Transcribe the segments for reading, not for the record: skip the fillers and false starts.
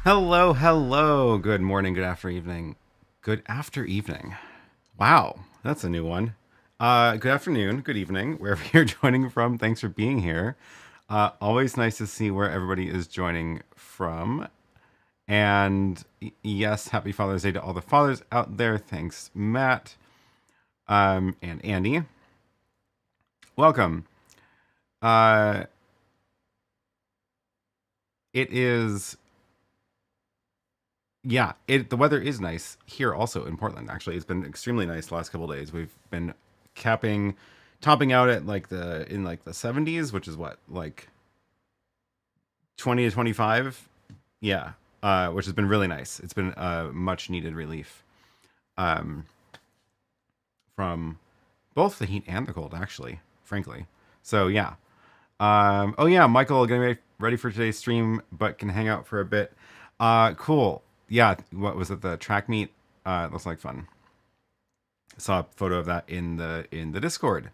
Hello, hello. Good morning, good after evening. Good after evening. Wow, that's a new one. Good afternoon, good evening, wherever you're joining from. Thanks for being here. Always nice to see where everybody is joining from. And yes, happy Father's Day to all the fathers out there. Thanks, Matt, and Andy. Welcome. Uh, it is Yeah, the weather is nice here also in Portland. Actually, it's been extremely nice the last couple of days. We've been topping out at like the 70s, which is what, like 20 to 25. Yeah, which has been really nice. It's been a much needed relief um, from both the heat and the cold, actually, frankly. So yeah. Oh yeah, Michael getting ready for today's stream, but can hang out for a bit. Cool. Yeah, what was it? The track meet. It looks like fun. Saw a photo of that in the Discord.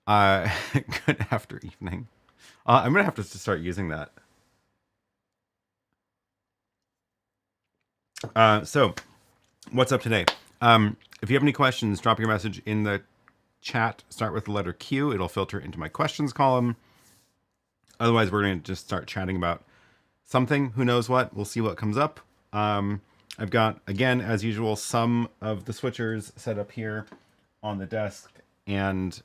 Good after evening. I'm gonna have to start using that. So, what's up today? If you have any questions, drop your message in the chat. Start with the letter Q. It'll filter into my questions column. Otherwise, we're going to just start chatting about something. Who knows what? We'll see what comes up. I've got, again, as usual, some of the switchers set up here on the desk and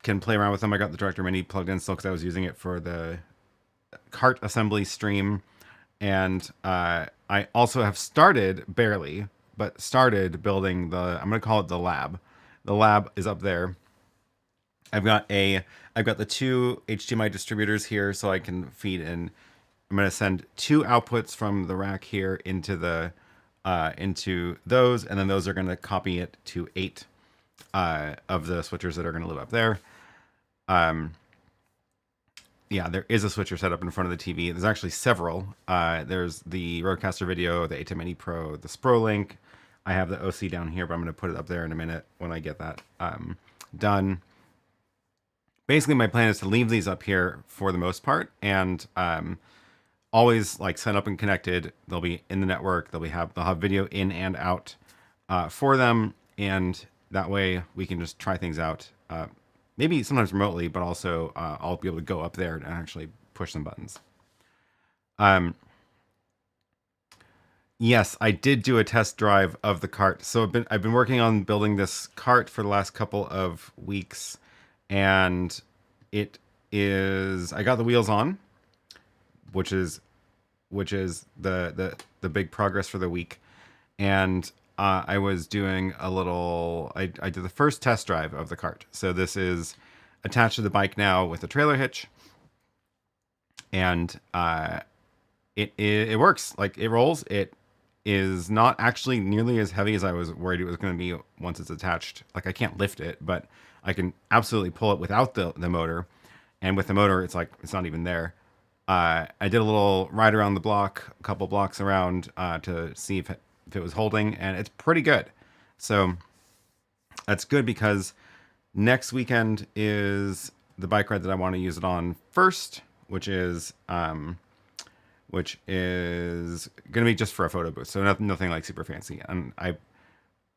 can play around with them. I got the Director Mini plugged in still because I was using it for the cart assembly stream. And I also have started, barely, but started building I'm going to call it the lab. The lab is up there. I've got the two HDMI distributors here so I can feed in. I'm going to send two outputs from the rack here into those, and then those are going to copy it to 8 of the switchers that are going to live up there. Yeah, there is a switcher set up in front of the TV. There's actually several. There's the RØDECaster Video, the ATEM Mini Pro, the SproLink. I have the OC down here, but I'm going to put it up there in a minute when I get that done. Basically, my plan is to leave these up here for the most part, and always like set up and connected. They'll be in the network. They'll have video in and out for them, and that way we can just try things out. Maybe sometimes remotely, but also I'll be able to go up there and actually push some buttons. Yes, I did do a test drive of the cart. So I've been working on building this cart for the last couple of weeks, and I got the wheels on, which is the big progress for the week, and I was doing I did the first test drive of the cart. So this is attached to the bike now with a trailer hitch, and it works. Like, it rolls. It is not actually nearly as heavy as I was worried it was going to be once it's attached. Like, I can't lift it, but I can absolutely pull it without the motor, and with the motor, it's like it's not even there. I did a little ride around the block, a couple blocks around, to see if it was holding, and it's pretty good. So that's good because next weekend is the bike ride that I want to use it on first, which is going to be just for a photo booth. So nothing like super fancy. And I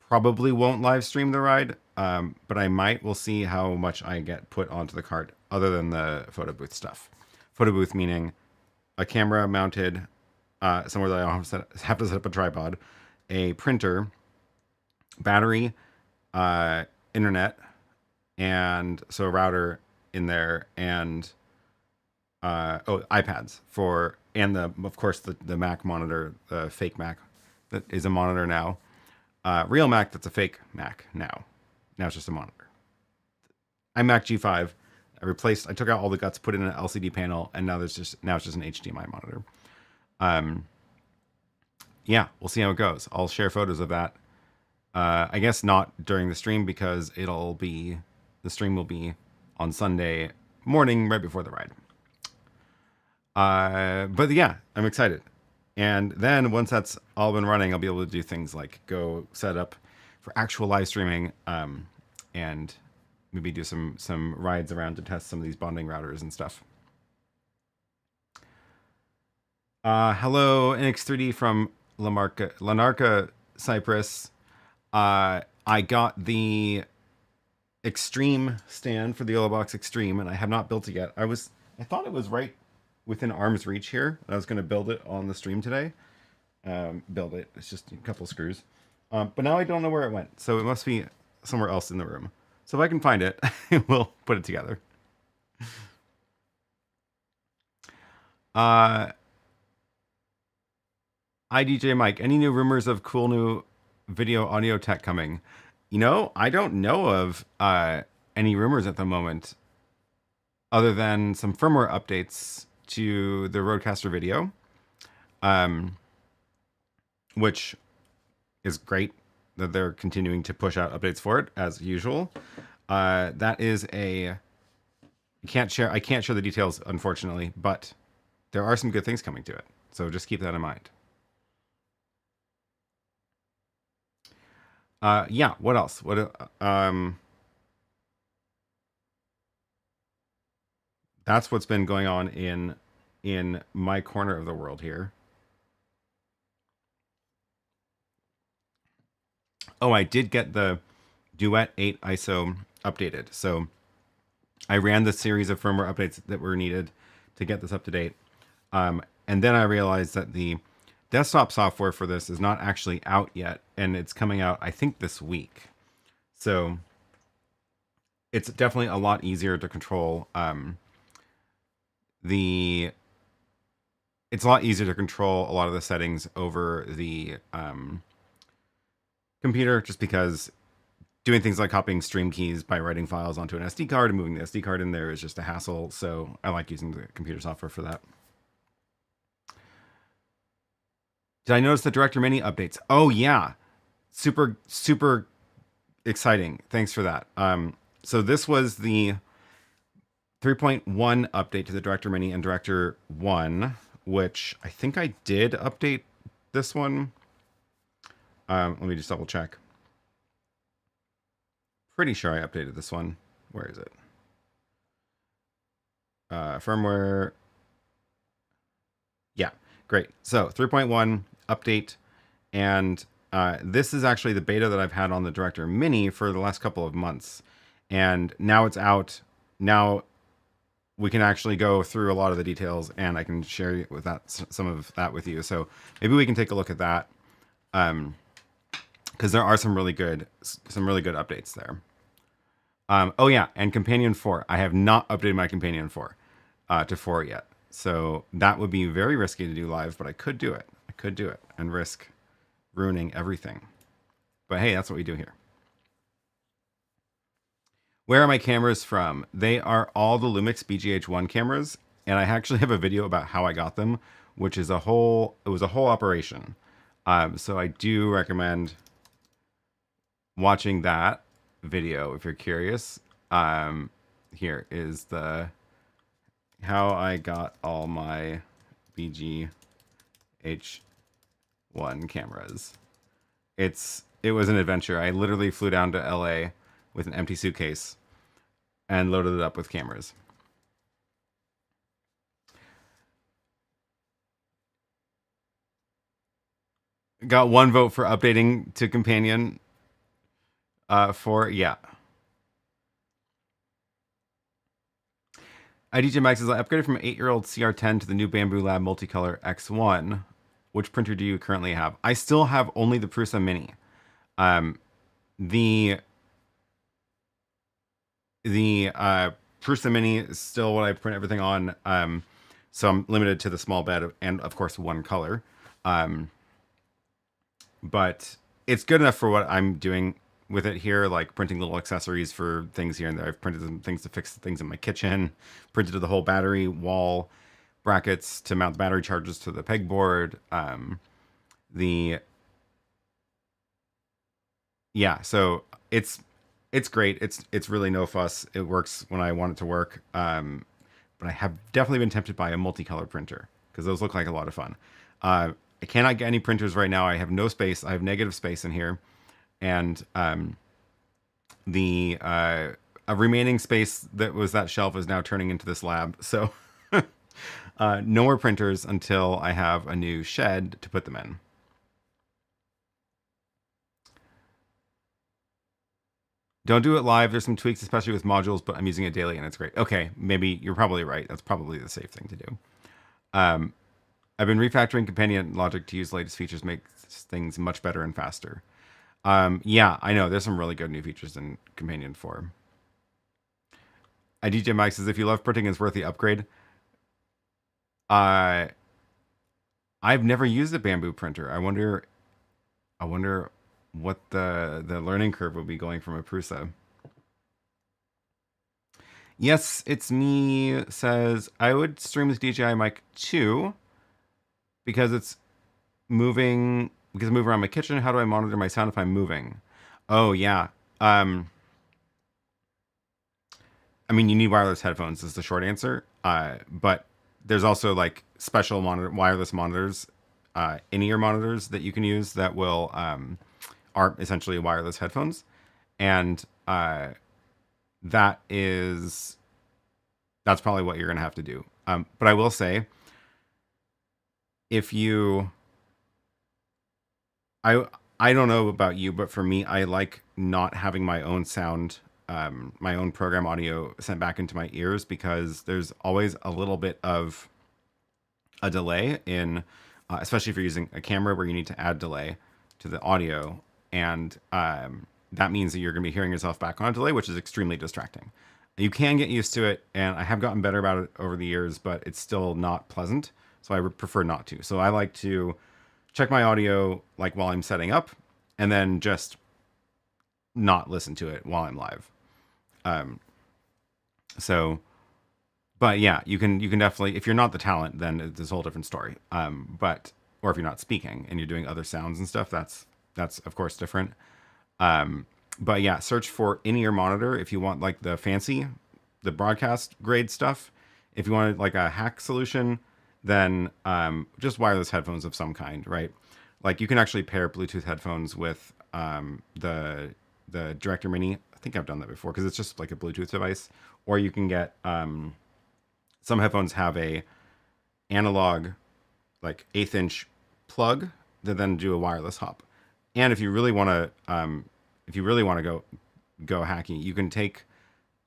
probably won't live stream the ride, but I might. We'll see how much I get put onto the cart other than the photo booth stuff. Photo booth meaning a camera mounted somewhere that I don't have to set up a tripod, a printer, battery, internet, and so a router in there, and iPads and of course the Mac monitor, the fake Mac that is a monitor now, real Mac that's a fake Mac now. Now it's just a monitor. iMac G5. I took out all the guts, put in an LCD panel, and now it's just an HDMI monitor. Yeah, we'll see how it goes. I'll share photos of that. I guess not during the stream because the stream will be on Sunday morning right before the ride. But yeah, I'm excited. And then once that's all been running, I'll be able to do things like go set up for actual live streaming, and maybe do some rides around to test some of these bonding routers and stuff. Hello, NX3D from Lanarka, Cyprus. I got the Extreme stand for the YoloBox Extreme, and I have not built it yet. I thought it was right within arm's reach here. I was going to build it on the stream today. Build it. It's just a couple screws. But now I don't know where it went, so it must be somewhere else in the room. So if I can find it, we'll put it together. IDJ Mike, any new rumors of cool new video audio tech coming? You know, I don't know of any rumors at the moment, other than some firmware updates to the RØDECaster video, which is great that they're continuing to push out updates for it as usual. That is I can't share the details, unfortunately, but there are some good things coming to it. So just keep that in mind. Yeah, what else? That's what's been going on in my corner of the world here. Oh, I did get the Duet 8 ISO updated. So I ran the series of firmware updates that were needed to get this up to date. And then I realized that the desktop software for this is not actually out yet, and it's coming out, I think, this week. So it's definitely a lot easier to control. It's a lot easier to control a lot of the settings over the computer, just because doing things like copying stream keys by writing files onto an SD card and moving the SD card in there is just a hassle. So I like using the computer software for that. Did I notice the Director Mini updates? Oh yeah, super exciting. Thanks for that. So this was the 3.1 update to the Director Mini and Director 1, which I think I did update this one. Let me just double check. Pretty sure I updated this one. Where is it? Firmware. Yeah, great. So 3.1 update, and this is actually the beta that I've had on the Director Mini for the last couple of months, and now it's out. Now we can actually go through a lot of the details, and I can share with that some of that with you. So maybe we can take a look at that, because there are some really good updates there. Oh yeah, and Companion 4. I have not updated my Companion 4 to 4 yet. So that would be very risky to do live, but I could do it. I could do it and risk ruining everything. But hey, that's what we do here. Where are my cameras from? They are all the Lumix BGH1 cameras, and I actually have a video about how I got them, which is it was a whole operation. So I do recommend watching that video if you're curious. Here is how I got all my BGH1 cameras. It was an adventure. I literally flew down to LA with an empty suitcase and loaded it up with cameras. Got 1 vote for updating to Companion 4, yeah. IDJ Max says, I upgraded from an 8-year-old CR10 to the new Bamboo Lab Multicolor X1. Which printer do you currently have? I still have only the Prusa Mini. The Prusa Mini is still what I print everything on. So I'm limited to the small bed and, of course, 1 color. But it's good enough for what I'm doing with it here, like printing little accessories for things here and there. I've printed some things to fix things in my kitchen, printed the whole battery wall brackets to mount the battery chargers to the pegboard. Yeah, so it's great. It's really no fuss. It works when I want it to work. But I have definitely been tempted by a multicolor printer because those look like a lot of fun. I cannot get any printers right now. I have no space. I have negative space in here. And the remaining space that was that shelf is now turning into this lab. So No more printers until I have a new shed to put them in. Don't do it live. There's some tweaks, especially with modules, but I'm using it daily and it's great. Okay, maybe you're probably right. That's probably the safe thing to do. I've been refactoring Companion logic to use latest features, makes things much better and faster. Yeah, I know. There's some really good new features in Companion 4. DJ Mike says, if you love printing, it's worth the upgrade. I've never used a bamboo printer. I wonder what the learning curve will be going from a Prusa. Yes, it's me says, I would stream with DJI Mic 2 because it's moving, because I move around my kitchen. How do I monitor my sound if I'm moving? Oh, yeah. I mean, you need wireless headphones is the short answer. But there's also like special wireless monitors, in-ear monitors that you can use that will are essentially wireless headphones, and that's probably what you're gonna have to do. But I will say, if you, I don't know about you, but for me, I like not having my own sound, my own program audio sent back into my ears, because there's always a little bit of a delay in, especially if you're using a camera where you need to add delay to the audio, and that means that you're going to be hearing yourself back on a delay, which is extremely distracting. You can get used to it, and I have gotten better about it over the years, but it's still not pleasant, so I would prefer not to. So I like to check my audio like while I'm setting up, and then just not listen to it while I'm live. But yeah, you can definitely, if you're not the talent, then it's a whole different story. Or if you're not speaking and you're doing other sounds and stuff, that's of course different. But yeah, search for in-ear monitor if you want like the broadcast grade stuff. If you want like a hack solution, then just wireless headphones of some kind, right? Like you can actually pair Bluetooth headphones with the Director Mini. I think I've done that before because it's just like a Bluetooth device. Or you can get some headphones have a analog like 1/8 inch plug that then do a wireless hop. And if you really want to go hacky, you can take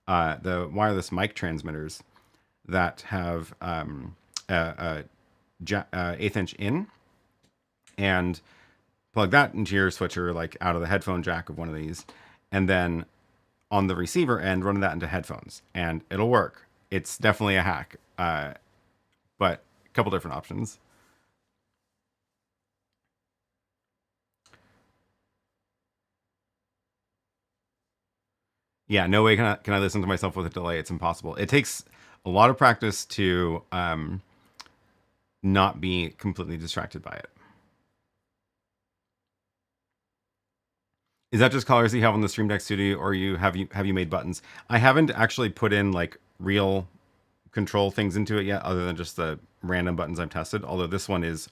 the wireless mic transmitters that have a 1/8 inch in, and plug that into your switcher, like out of the headphone jack of one of these, and then on the receiver end, run that into headphones, and it'll work. It's definitely a hack, but a couple different options. Yeah, no way can I listen to myself with a delay. It's impossible. It takes a lot of practice to not be completely distracted by it. Is that just colors you have on the Stream Deck Studio, or have you made buttons? I haven't actually put in like real control things into it yet, other than just the random buttons I've tested. Although this one is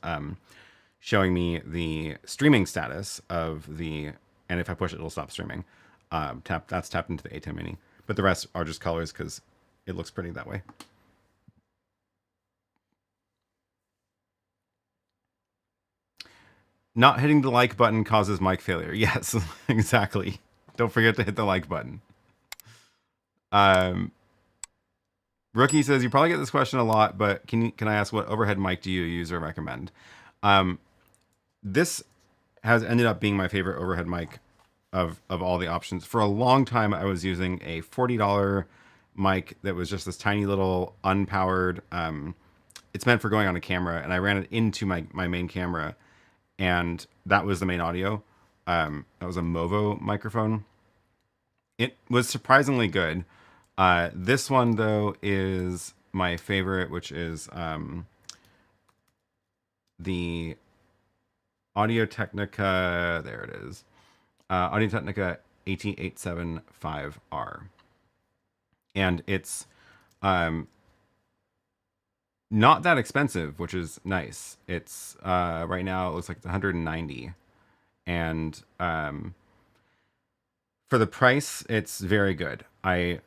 showing me the streaming status of the, and if I push it, it'll stop streaming. That's tapped into the ATEM Mini, but the rest are just colors because it looks pretty that way. Not hitting the like button causes mic failure. Yes, exactly. Don't forget to hit the like button. Rookie says, you probably get this question a lot, but can I ask what overhead mic do you use or recommend? This has ended up being my favorite overhead mic of all the options. For a long time, I was using a $40 mic that was just this tiny little unpowered, it's meant for going on a camera, and I ran it into my main camera, and that was the main audio. That was a Movo microphone. It was surprisingly good. This one, though, is my favorite, which is the Audio-Technica, there it is, Audio-Technica AT875R. And it's not that expensive, which is nice. It's right now it looks like it's 190, and for the price, it's very good. I'm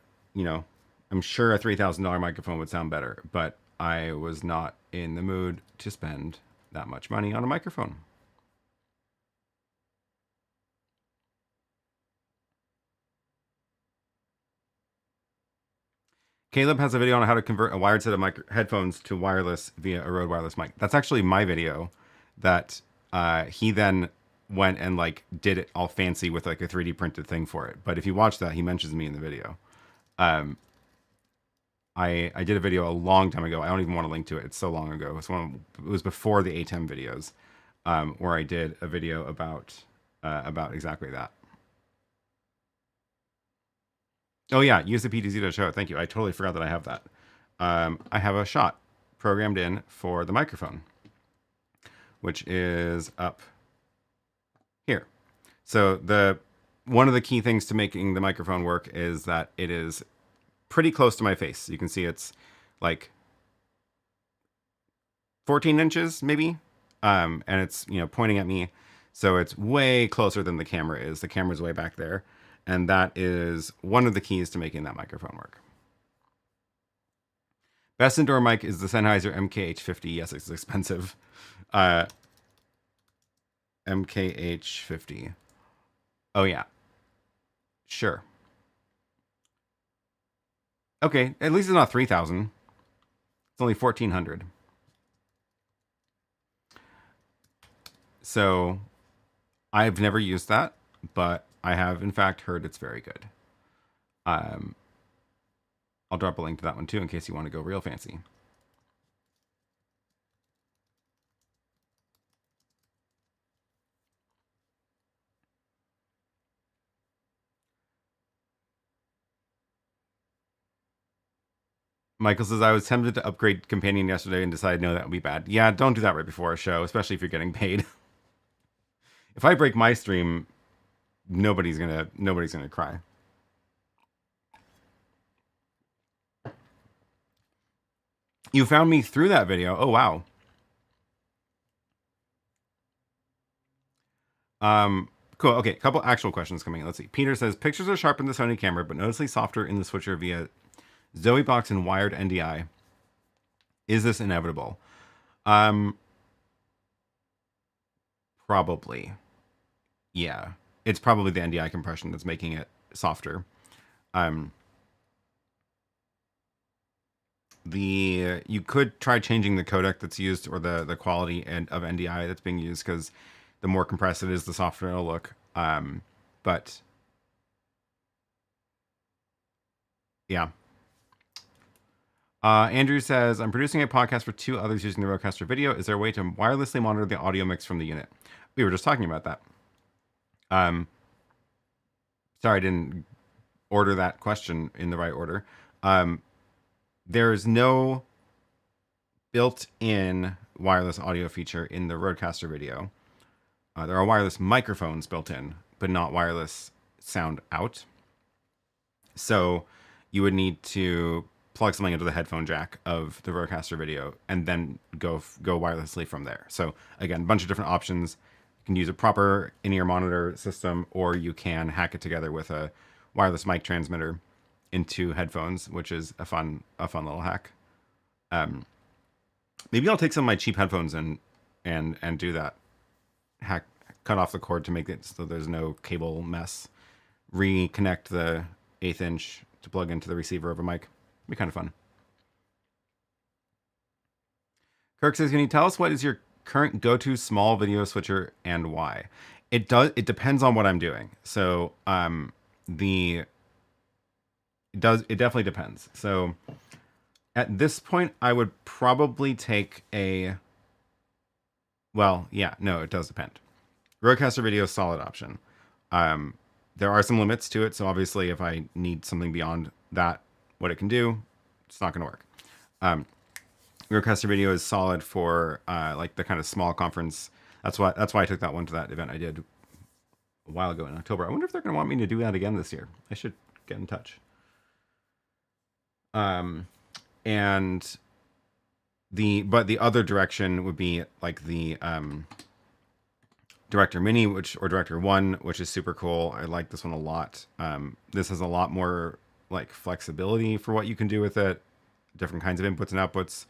sure a $3,000 microphone would sound better, but I was not in the mood to spend that much money on a microphone. Caleb has a video on how to convert a wired set of headphones to wireless via a Rode wireless mic. That's actually my video that he then went and like did it all fancy with like a 3D printed thing for it. But if you watch that, he mentions me in the video. I did a video a long time ago. I don't even want to link to it. It's so long ago. It was before the ATEM videos, where I did a video about exactly that. Oh yeah, use the PTZ to show it. Thank you. I totally forgot that I have that. I have a shot programmed in for the microphone, which is up here. So one of the key things to making the microphone work is that it is pretty close to my face. You can see it's like 14 inches maybe, and it's pointing at me, so it's way closer than the camera is. The camera's way back there. And that is one of the keys to making that microphone work. Best indoor mic is the Sennheiser MKH50. Yes, it's expensive. MKH50. Oh, yeah. Sure. Okay, at least it's not 3,000. It's only 1,400. So, I've never used that, but I have, in fact, heard it's very good. I'll drop a link to that one, too, in case you want to go real fancy. Michael says, I was tempted to upgrade Companion yesterday and decided, no, that would be bad. Yeah, don't do that right before a show, especially if you're getting paid. If I break my stream, nobody's gonna cry. You found me through that video. Oh wow. Cool. Okay, a couple actual questions coming in. Let's see. Peter says pictures are sharp in the Sony camera, but noticeably softer in the switcher via Zoe box and wired NDI. Is this inevitable? Probably. Yeah. It's probably the NDI compression that's making it softer. You could try changing the codec that's used, or the quality of NDI that's being used, because the more compressed it is, the softer it'll look. But yeah. Andrew says, I'm producing a podcast for 2 others using the RØDECaster video. Is there a way to wirelessly monitor the audio mix from the unit? We were just talking about that. Sorry, I didn't order that question in the right order. There's no built-in wireless audio feature in the RØDECaster video. There are wireless microphones built in, but not wireless sound out. So you would need to plug something into the headphone jack of the RØDECaster video and then go wirelessly from there. So again, a bunch of different options. You can use a proper in-ear monitor system, or you can hack it together with a wireless mic transmitter into headphones, which is a fun little hack. Maybe I'll take some of my cheap headphones and do that. Hack, cut off the cord to make it so there's no cable mess. Reconnect the 1/8 inch to plug into the receiver of a mic. Be kind of fun. Kirk says, can you tell us what is your current go-to small video switcher and why? It depends on what I'm doing. So it definitely depends. So at this point, I would probably take it does depend. RØDECaster video is a solid option. There are some limits to it. So obviously if I need something beyond that, what it can do, it's not going to work. RØDECaster video is solid for like the kind of small conference. That's why I took that one to that event I did a while ago in October. I wonder if they're going to want me to do that again this year. I should get in touch. And but the other direction would be like the Director Mini, or Director 1, which is super cool. I like this one a lot. This has a lot more like flexibility for what you can do with it, different kinds of inputs and outputs.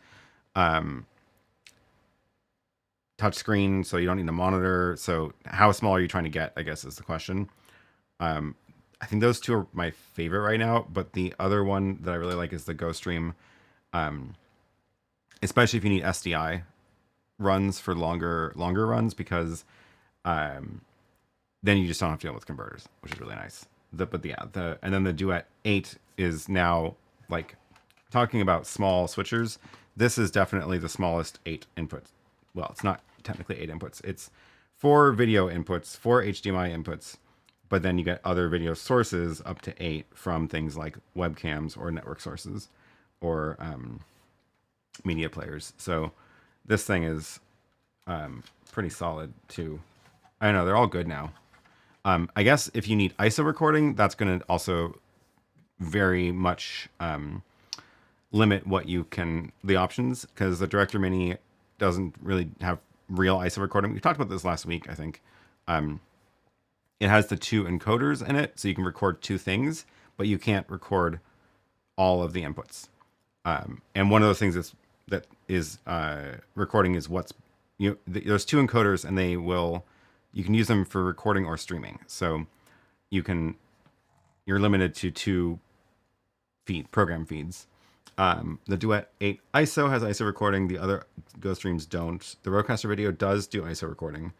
touch screen, so you don't need a monitor. So how small are you trying to get, I guess, is the question. I think those two are my favorite right now, but the other one that I really like is the GoStream, especially if you need SDI runs for longer runs, because then you just don't have to deal with converters, which is really nice. And then the Duet 8 is now, like, talking about small switchers. This is definitely the smallest 8 inputs. Well, it's not technically 8 inputs. It's 4 video inputs, 4 HDMI inputs, but then you get other video sources up to 8 from things like webcams or network sources or media players. So this thing is pretty solid too. I don't know, they're all good now. I guess if you need ISO recording, that's going to also very much limit what you can, the options, because the Director Mini doesn't really have real ISO recording. We talked about this last week, I think. It has the 2 encoders in it, so you can record 2 things, but you can't record all of the inputs. And one of those things that is recording is there's 2 encoders, and you can use them for recording or streaming. So you're limited to 2 program feeds. The Duet 8 ISO has ISO recording. The other GoStreams don't. The RØDECaster Video does do ISO recording,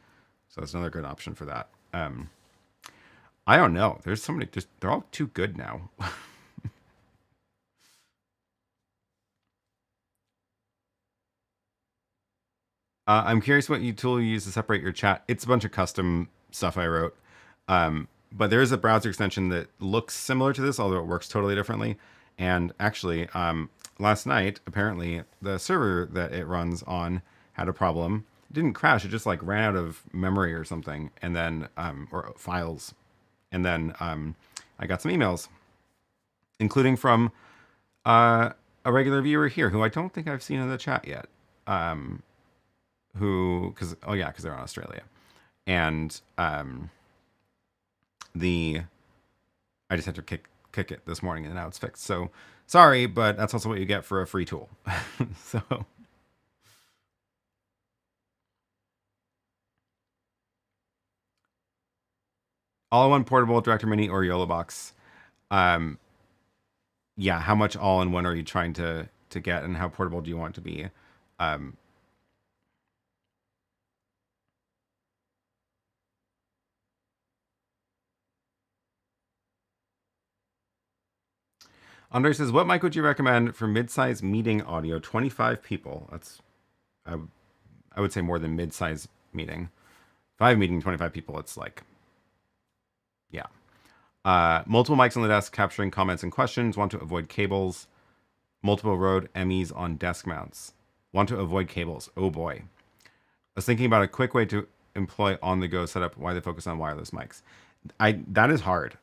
so it's another good option for that. I don't know. There's so many. They're all too good now. I'm curious what tool you use to separate your chat. It's a bunch of custom stuff I wrote. But there is a browser extension that looks similar to this, although it works totally differently. And actually, last night, apparently, the server that it runs on had a problem. It didn't crash. It just like ran out of memory or something, and then or files. And then I got some emails, including from a regular viewer here, who I don't think I've seen in the chat yet. Because they're in Australia, and I just had to kick it this morning, and now it's fixed. So sorry, but that's also what you get for a free tool. So all-in-one portable Director Mini or YoloBox. Yeah, how much all-in-one are you trying to get, and how portable do you want it to be? Andre says, what mic would you recommend for mid-size meeting audio? 25 people. That's, I would say, more than mid-size meeting. If I have a meeting 25 people, it's like, yeah. Multiple mics on the desk capturing comments and questions. Want to avoid cables. Multiple Rode MEs on desk mounts. Want to avoid cables. Oh boy. I was thinking about a quick way to employ on-the-go setup. Why they focus on wireless mics. That is hard.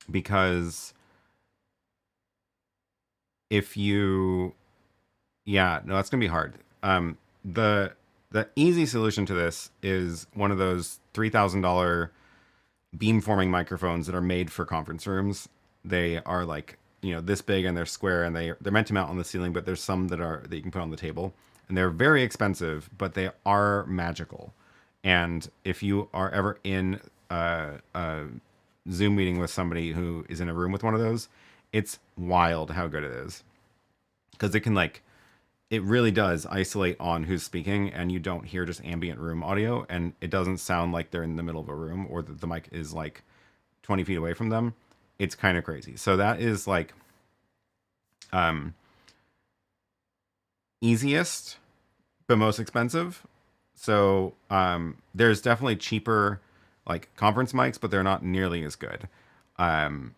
Because if you, that's gonna be hard. The easy solution to this is one of those $3,000 beamforming microphones that are made for conference rooms. They are like, this big, and they're square, and they're meant to mount on the ceiling, but there's some that you can put on the table, and they're very expensive, but they are magical. And if you are ever in a Zoom meeting with somebody who is in a room with one of those, it's wild how good it is, because it can, like, it really does isolate on who's speaking, and you don't hear just ambient room audio, and it doesn't sound like they're in the middle of a room, or the mic is like 20 feet away from them. It's kind of crazy. So that is like easiest but most expensive. So there's definitely cheaper like conference mics, but they're not nearly as good. And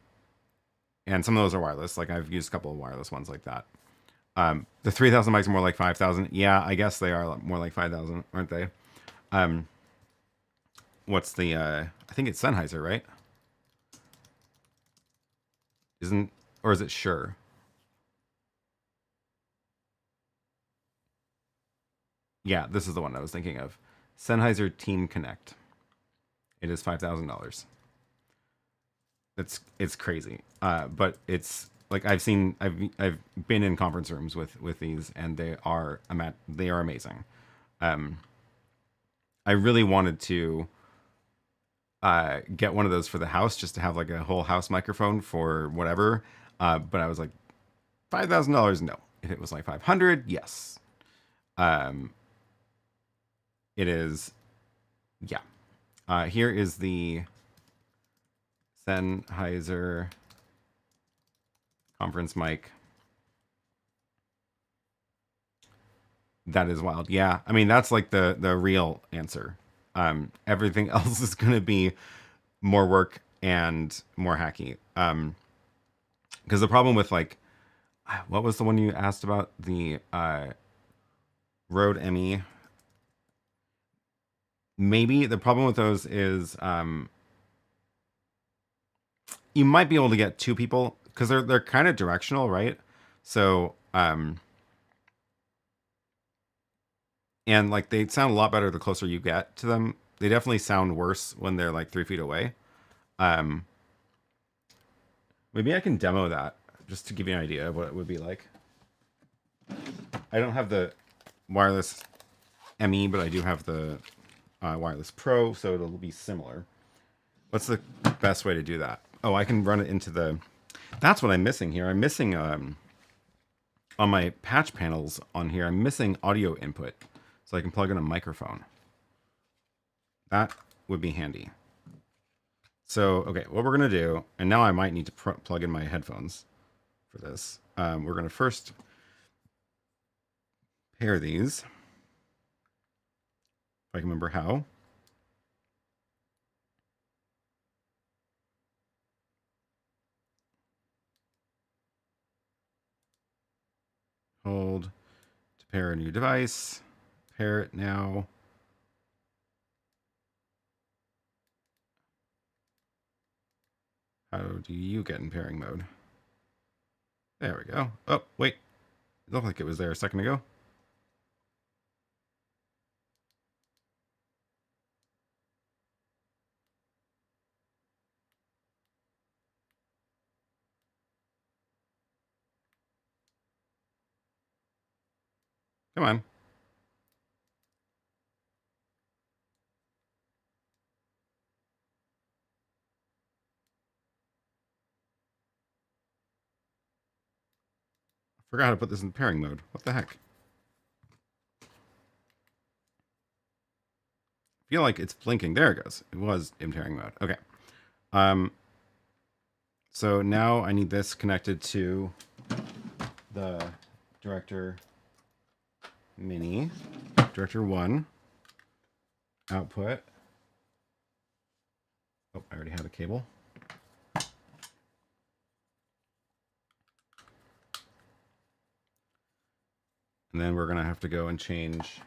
some of those are wireless. Like, I've used a couple of wireless ones like that. The 3,000 mics are more like 5,000. Yeah, I guess they are more like 5,000, aren't they? What's the, I think it's Sennheiser, right? Or is it Shure? Yeah, this is the one I was thinking of. Sennheiser Team Connect. It is $5,000. It's crazy. But it's like I've been in conference rooms with these, and they are amazing. I really wanted to get one of those for the house, just to have like a whole house microphone for whatever. But I was like, $5,000, no. If it was like 500, yes. It is, yeah. Here is the Sennheiser conference mic. That is wild. Yeah, I mean that's like the real answer. Everything else is going to be more work and more hacky. Because the problem with like, what was the one you asked about, the Rode ME? Maybe the problem with those is you might be able to get two people because they're kind of directional, right? So and like they sound a lot better the closer you get to them. They definitely sound worse when they're like 3 feet away. Maybe I can demo that just to give you an idea of what it would be like. I don't have the wireless ME, but I do have the wireless Pro, so it'll be similar. What's the best way to do that? Oh, I can run it into the... That's what I'm missing here. I'm missing, on my patch panels on here, I'm missing audio input, so I can plug in a microphone. That would be handy. So, okay, what we're going to do, and now I might need to plug in my headphones for this. We're going to first pair these, if I can remember how. Hold to pair a new device. Pair it now. How do you get in pairing mode? There we go. Oh, wait. It looked like it was there a second ago. Come on. I forgot how to put this in pairing mode. What the heck? I feel like it's blinking. There it goes. It was in pairing mode. Okay. So now I need this connected to the Director Mini, Director 1 output. Oh, I already have a cable. And then we're going to have to go and change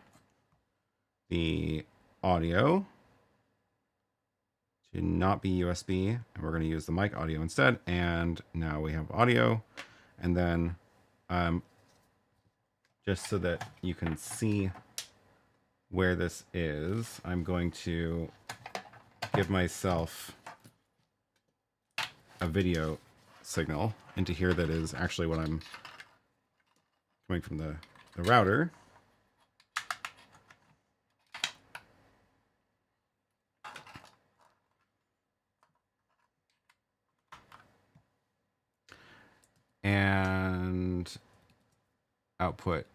the audio to not be USB. And we're going to use the mic audio instead. And now we have audio. And then just so that you can see where this is, I'm going to give myself a video signal into here that is actually what I'm coming from the router. And output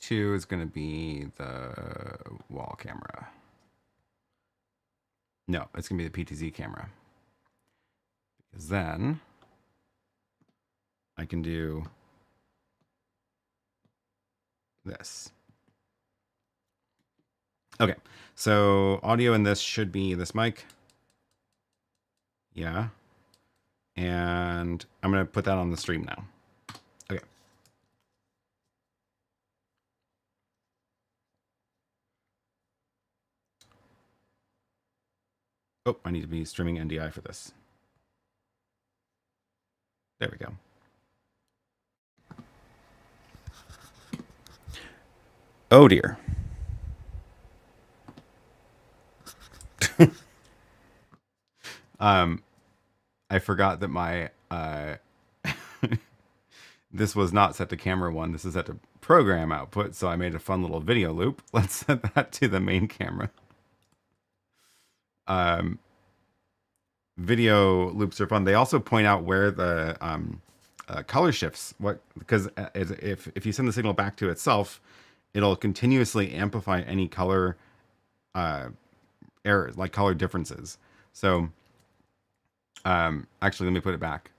2 is going to be the wall camera. No, it's going to be the PTZ camera. Because then I can do this. Okay, so audio in this should be this mic. Yeah. And I'm going to put that on the stream now. Okay. Oh, I need to be streaming NDI for this. There we go. Oh dear. I forgot that my This was not set to camera 1. This is set to program output. So I made a fun little video loop. Let's set that to the main camera. Video loops are fun. They also point out where the color shifts. Because if you send the signal back to itself, it'll continuously amplify any color errors, like color differences. So actually, let me put it back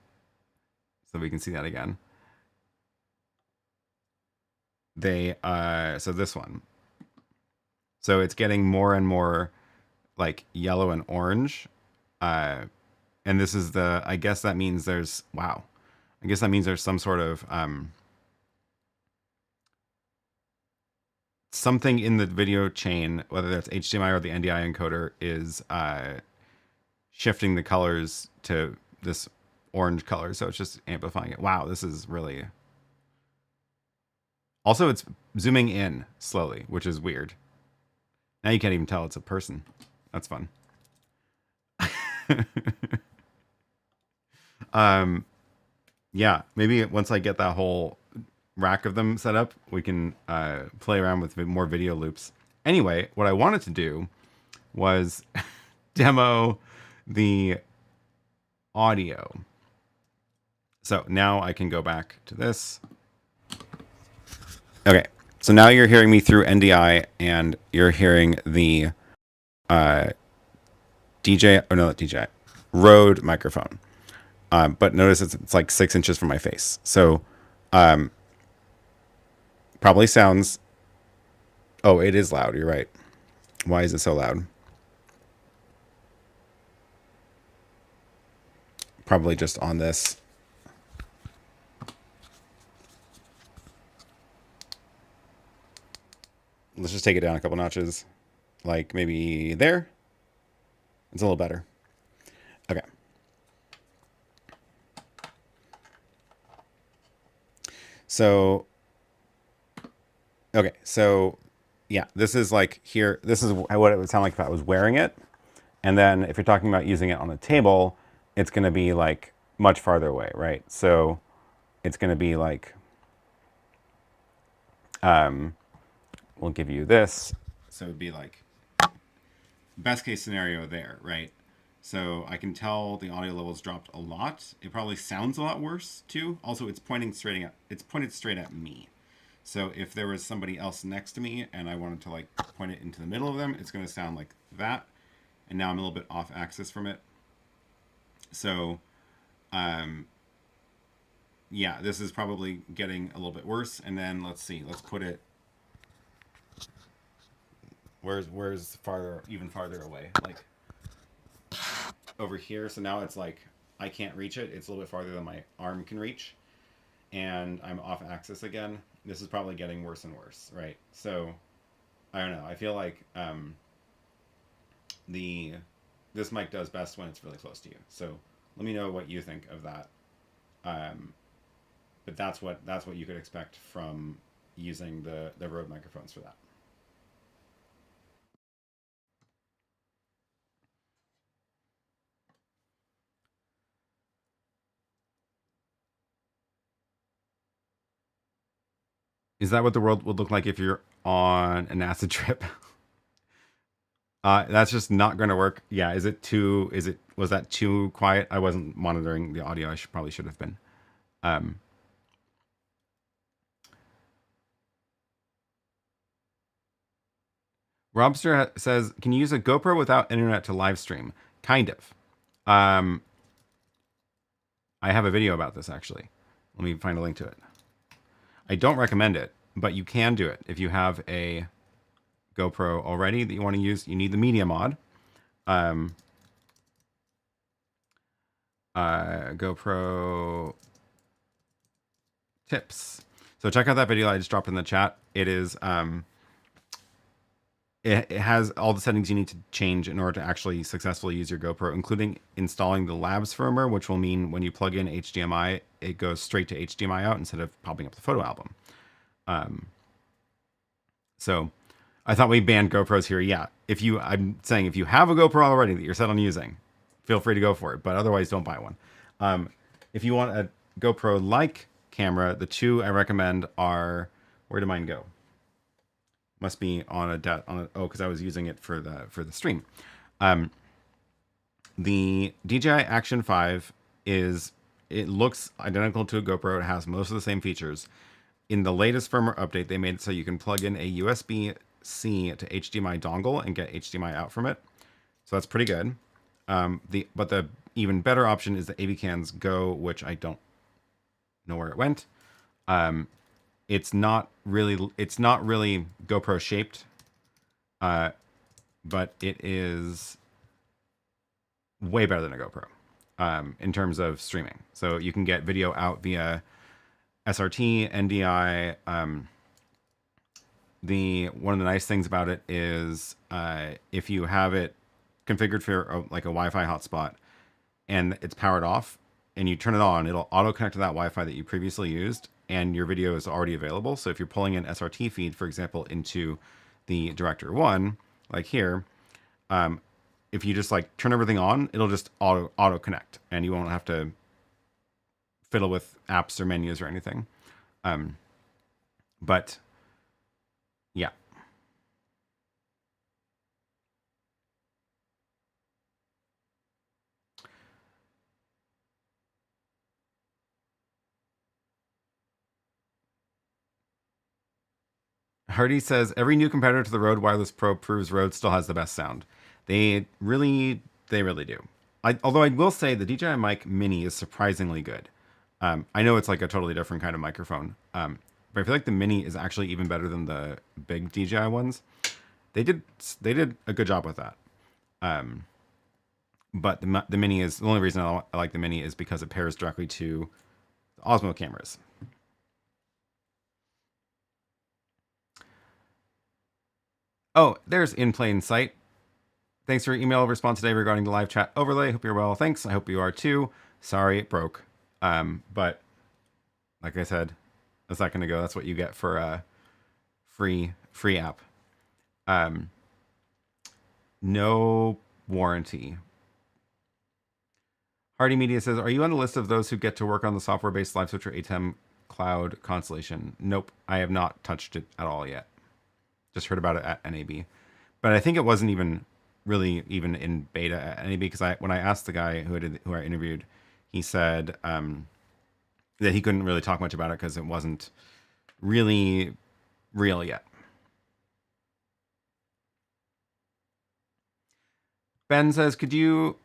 so we can see that again. So this one. So it's getting more and more like yellow and orange. And this is I guess that means there's, wow. I guess that means there's some sort of something in the video chain, whether that's HDMI or the NDI encoder, is shifting the colors to this orange color. So it's just amplifying it. Wow, this is really... Also, it's zooming in slowly, which is weird. Now you can't even tell it's a person. That's fun. Yeah, maybe once I get that whole rack of them set up, we can play around with more video loops. Anyway, what I wanted to do was demo the audio. So now I can go back to this. Okay, so now you're hearing me through NDI, and you're hearing the DJ, oh no, not DJ, Rode microphone. But notice it's like 6 inches from my face. So probably sounds, oh, it is loud, you're right. Why is it so loud? Probably just on this. Let's just take it down a couple notches. Like maybe there. It's a little better. Okay. So, okay. So, yeah, this is like here. This is what it would sound like if I was wearing it. And then if you're talking about using it on the table, it's going to be like much farther away, right? So it's going to be like, we'll give you this. So it'd be like best case scenario there, right? So I can tell the audio levels dropped a lot. It probably sounds a lot worse too. Also, it's pointed straight at me. So if there was somebody else next to me and I wanted to like point it into the middle of them, it's going to sound like that. And now I'm a little bit off axis from it. So, yeah, this is probably getting a little bit worse. And then let's see, let's put it, where's farther, even farther away, like over here. So now it's like, I can't reach it. It's a little bit farther than my arm can reach. And I'm off axis again. This is probably getting worse and worse, right? So, I don't know. I feel like this mic does best when it's really close to you. So let me know what you think of that. But that's what you could expect from using the Rode microphones for that. Is that what the world would look like if you're on an acid trip? That's just not going to work. Yeah, was that too quiet? I wasn't monitoring the audio. I probably should have been. Robster says, can you use a GoPro without internet to live stream? Kind of. I have a video about this, actually. Let me find a link to it. I don't recommend it, but you can do it. If you have a GoPro already that you want to use, you need the media mod. GoPro tips. So check out that video I just dropped in the chat. It is... It has all the settings you need to change in order to actually successfully use your GoPro, including installing the Labs firmware, which will mean when you plug in HDMI, it goes straight to HDMI out instead of popping up the photo album. So I thought we banned GoPros here. Yeah, I'm saying if you have a GoPro already that you're set on using, feel free to go for it, but otherwise don't buy one. If you want a GoPro like camera. The two I recommend are, where did mine go? Must be on oh, because I was using it for the stream. The DJI Action 5 it looks identical to a GoPro. It has most of the same features. In the latest firmware update, they made it so you can plug in a USB-C to HDMI dongle and get HDMI out from it. So that's pretty good. But the even better option is the AVCAN's Go, which I don't know where it went. It's not really GoPro shaped, but it is way better than a GoPro in terms of streaming. So you can get video out via SRT, NDI. One of the nice things about it is if you have it configured for like a Wi-Fi hotspot and it's powered off and you turn it on, it'll auto connect to that Wi-Fi that you previously used and your video is already available. So if you're pulling an SRT feed, for example, into the Director 1, like here, if you just like turn everything on, it'll just auto connect and you won't have to fiddle with apps or menus or anything. But yeah. Hardy says every new competitor to the Rode Wireless Pro proves Rode still has the best sound. They really do. Although I will say the DJI Mic Mini is surprisingly good. I know it's like a totally different kind of microphone, but I feel like the Mini is actually even better than the big DJI ones. They did a good job with that. But the Mini is the only reason I like the Mini is because it pairs directly to the Osmo cameras. Oh, there's In Plain Sight. Thanks for your email response today regarding the live chat overlay. Hope you're well. Thanks. I hope you are too. Sorry it broke. But like I said a second ago, that's what you get for a free app. No warranty. Hardy Media says, are you on the list of those who get to work on the software-based live switcher ATEM cloud constellation? Nope, I have not touched it at all yet. Just heard about it at NAB. But I think it wasn't even really even in beta at NAB because when I asked the guy who I interviewed, he said that he couldn't really talk much about it because it wasn't really real yet. Ben says, could you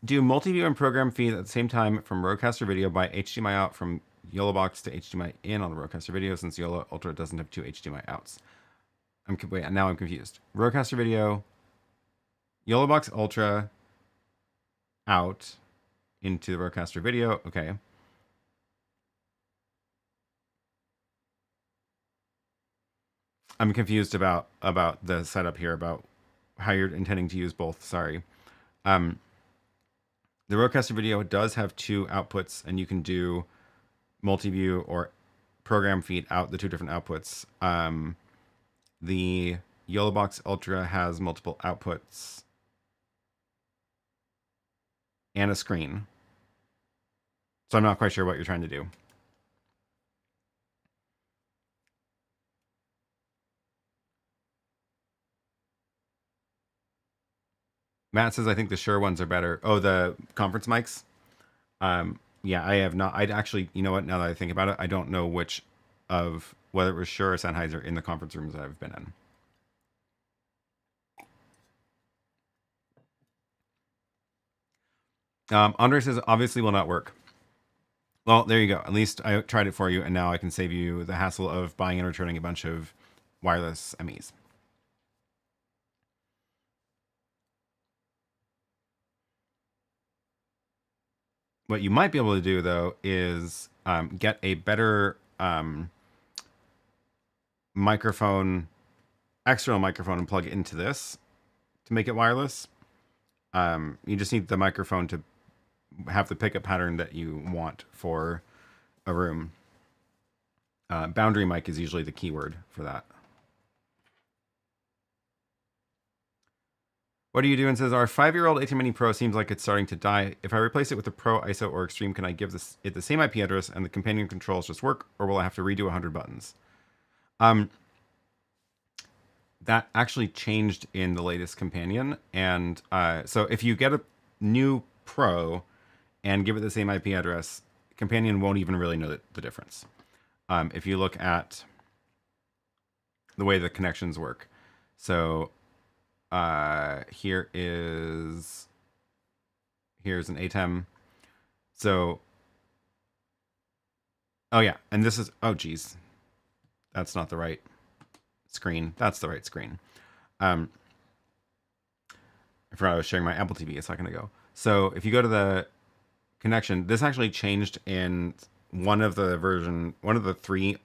do multi-view and program feed at the same time from RØDECaster video by HDMI out from YoloBox to HDMI in on the RØDECaster video since YOLO Ultra doesn't have two HDMI outs? Wait, now I'm confused. RØDECaster video, YoloBox Ultra out into the RØDECaster video. Okay. I'm confused about the setup here, about how you're intending to use both. Sorry. The RØDECaster video does have two outputs, and you can do multi-view or program feed out the two different outputs. The YoloBox Ultra has multiple outputs and a screen. So I'm not quite sure what you're trying to do. Matt says, I think the Shure ones are better. Oh, the conference mics? Yeah, I have not. I'd actually, you know what, now that I think about it, I don't know which of, whether it was Shure or Sennheiser in the conference rooms that I've been in. Andre says, obviously will not work. Well, there you go. At least I tried it for you, and now I can save you the hassle of buying and returning a bunch of wireless MEs. What you might be able to do, though, is get a better microphone, external microphone, and plug it into this to make it wireless. You just need the microphone to have the pickup pattern that you want for a room. Boundary mic is usually the keyword for that. What are you doing? Says our 5-year-old ATEM Mini Pro seems like it's starting to die. If I replace it with the Pro, ISO, or Extreme, can I give it the same IP address and the companion controls just work, or will I have to redo 100 buttons? That actually changed in the latest companion, and so if you get a new Pro and give it the same IP address, companion won't even really know the difference. If you look at the way the connections work, so here's an ATEM. So, oh yeah, and this is, oh geez, that's not the right screen. That's the right screen. I forgot I was sharing my Apple TV a second ago. So if you go to the connection, this actually changed in one of the 3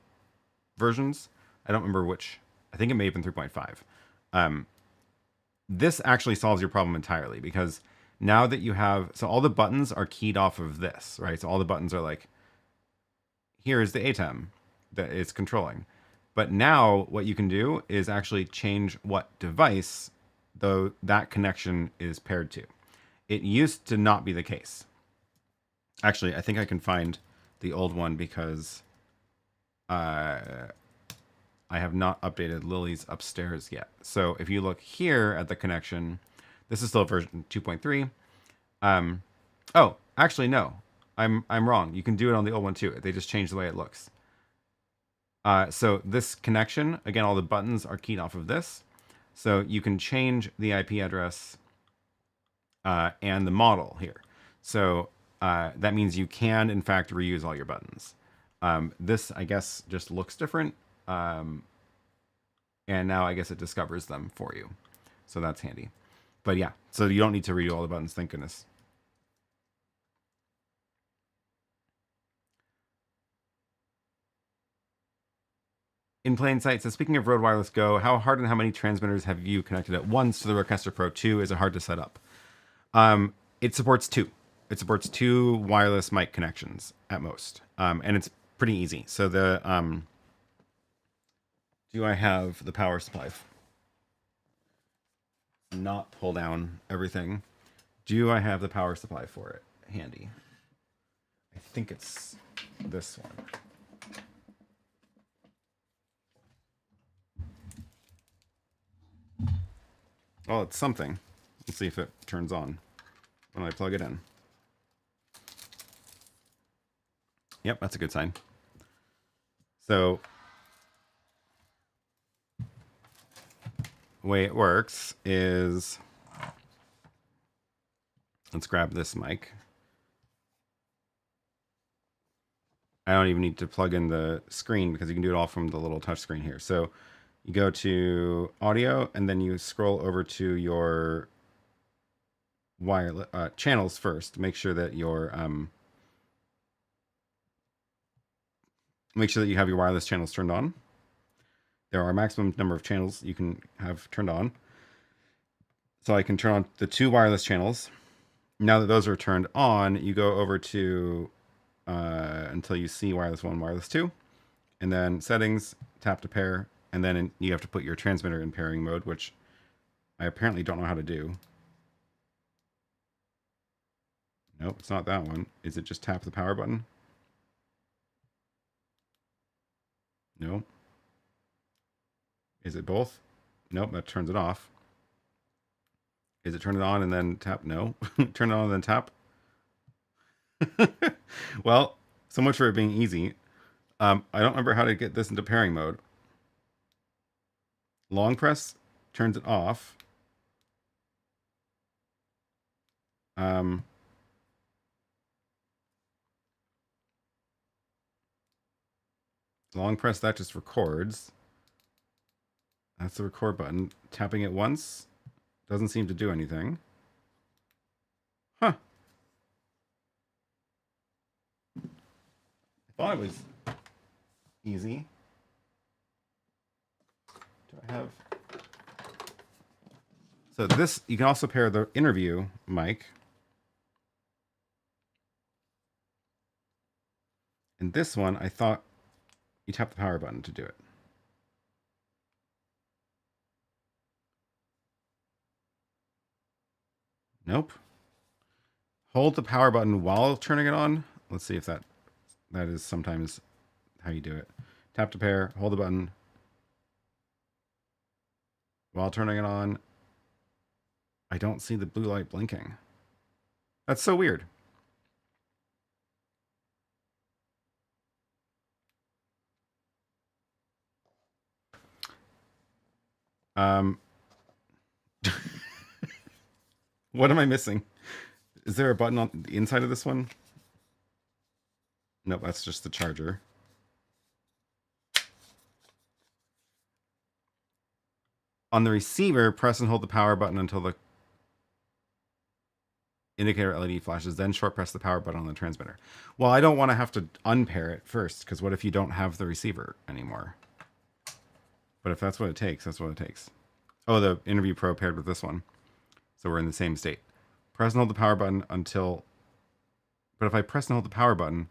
versions. I don't remember which. I think it may have been 3.5. This actually solves your problem entirely, because now that you have, so all the buttons are keyed off of this, right? So all the buttons are like, here is the ATEM that it's controlling. But now what you can do is actually change what device though that connection is paired to. It used to not be the case. Actually, I think I can find the old one, because I have not updated Lily's upstairs yet. So if you look here at the connection, this is still version 2.3. Oh, actually, no. I'm wrong. You can do it on the old one too. They just changed the way it looks. So this connection, again, all the buttons are keyed off of this. So you can change the IP address and the model here. So that means you can, in fact, reuse all your buttons. This, I guess, just looks different. And now I guess it discovers them for you. So that's handy. But yeah, so you don't need to redo all the buttons, thank goodness. In plain sight, so speaking of Rode Wireless Go, how hard and how many transmitters have you connected at once to the RØDECaster Pro 2? Is it hard to set up? It supports 2. It supports 2 wireless mic connections at most. And it's pretty easy. So the do I have the power supply? Not pull down everything. Do I have the power supply for it handy? I think it's this one. Oh, it's something. Let's see if it turns on when I plug it in. Yep, that's a good sign. So the way it works is, let's grab this mic. I don't even need to plug in the screen, because you can do it all from the little touch screen here. So you go to audio, and then you scroll over to your wireless channels first. Make sure that your make sure that you have your wireless channels turned on. There are a maximum number of channels you can have turned on. So I can turn on the 2 wireless channels. Now that those are turned on, you go over to until you see wireless 1, wireless 2, and then settings, tap to pair, and then you have to put your transmitter in pairing mode, which I apparently don't know how to do. Nope, it's not that one. Is it just tap the power button? No. Is it both? Nope, that turns it off. Is it turn it on and then tap? No. Turn it on and then tap? Well, so much for it being easy. I don't remember how to get this into pairing mode. Long press turns it off. Long press, that just records. That's the record button. Tapping it once doesn't seem to do anything. Huh. I thought it was easy. Do I have... So this, you can also pair the interview mic. And this one, I thought you tap the power button to do it. Nope. Hold the power button while turning it on. Let's see if that is sometimes how you do it. Tap to pair, hold the button while turning it on. I don't see the blue light blinking. That's so weird. What am I missing? Is there a button on the inside of this one? Nope, that's just the charger. On the receiver, press and hold the power button until the indicator LED flashes, then short press the power button on the transmitter. Well, I don't want to have to unpair it first, because what if you don't have the receiver anymore? But if that's what it takes, that's what it takes. Oh, the Interview Pro paired with this one. So we're in the same state. Press and hold the power button until... But if I press and hold the power button,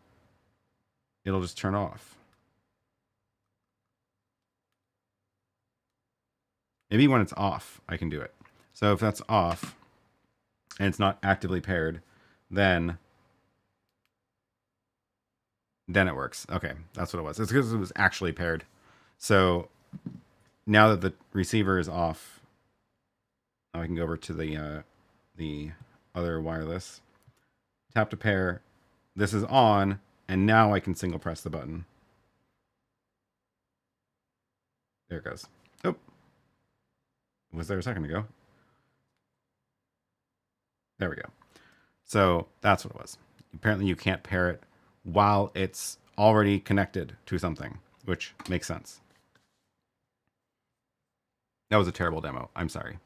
it'll just turn off. Maybe when it's off, I can do it. So if that's off, and it's not actively paired, then it works. Okay, that's what it was. It's because it was actually paired. So now that the receiver is off, now I can go over to the other wireless. Tap to pair. This is on, and now I can single press the button. There it goes. Oh, was there a second ago? There we go. So that's what it was. Apparently you can't pair it while it's already connected to something, which makes sense. That was a terrible demo. I'm sorry.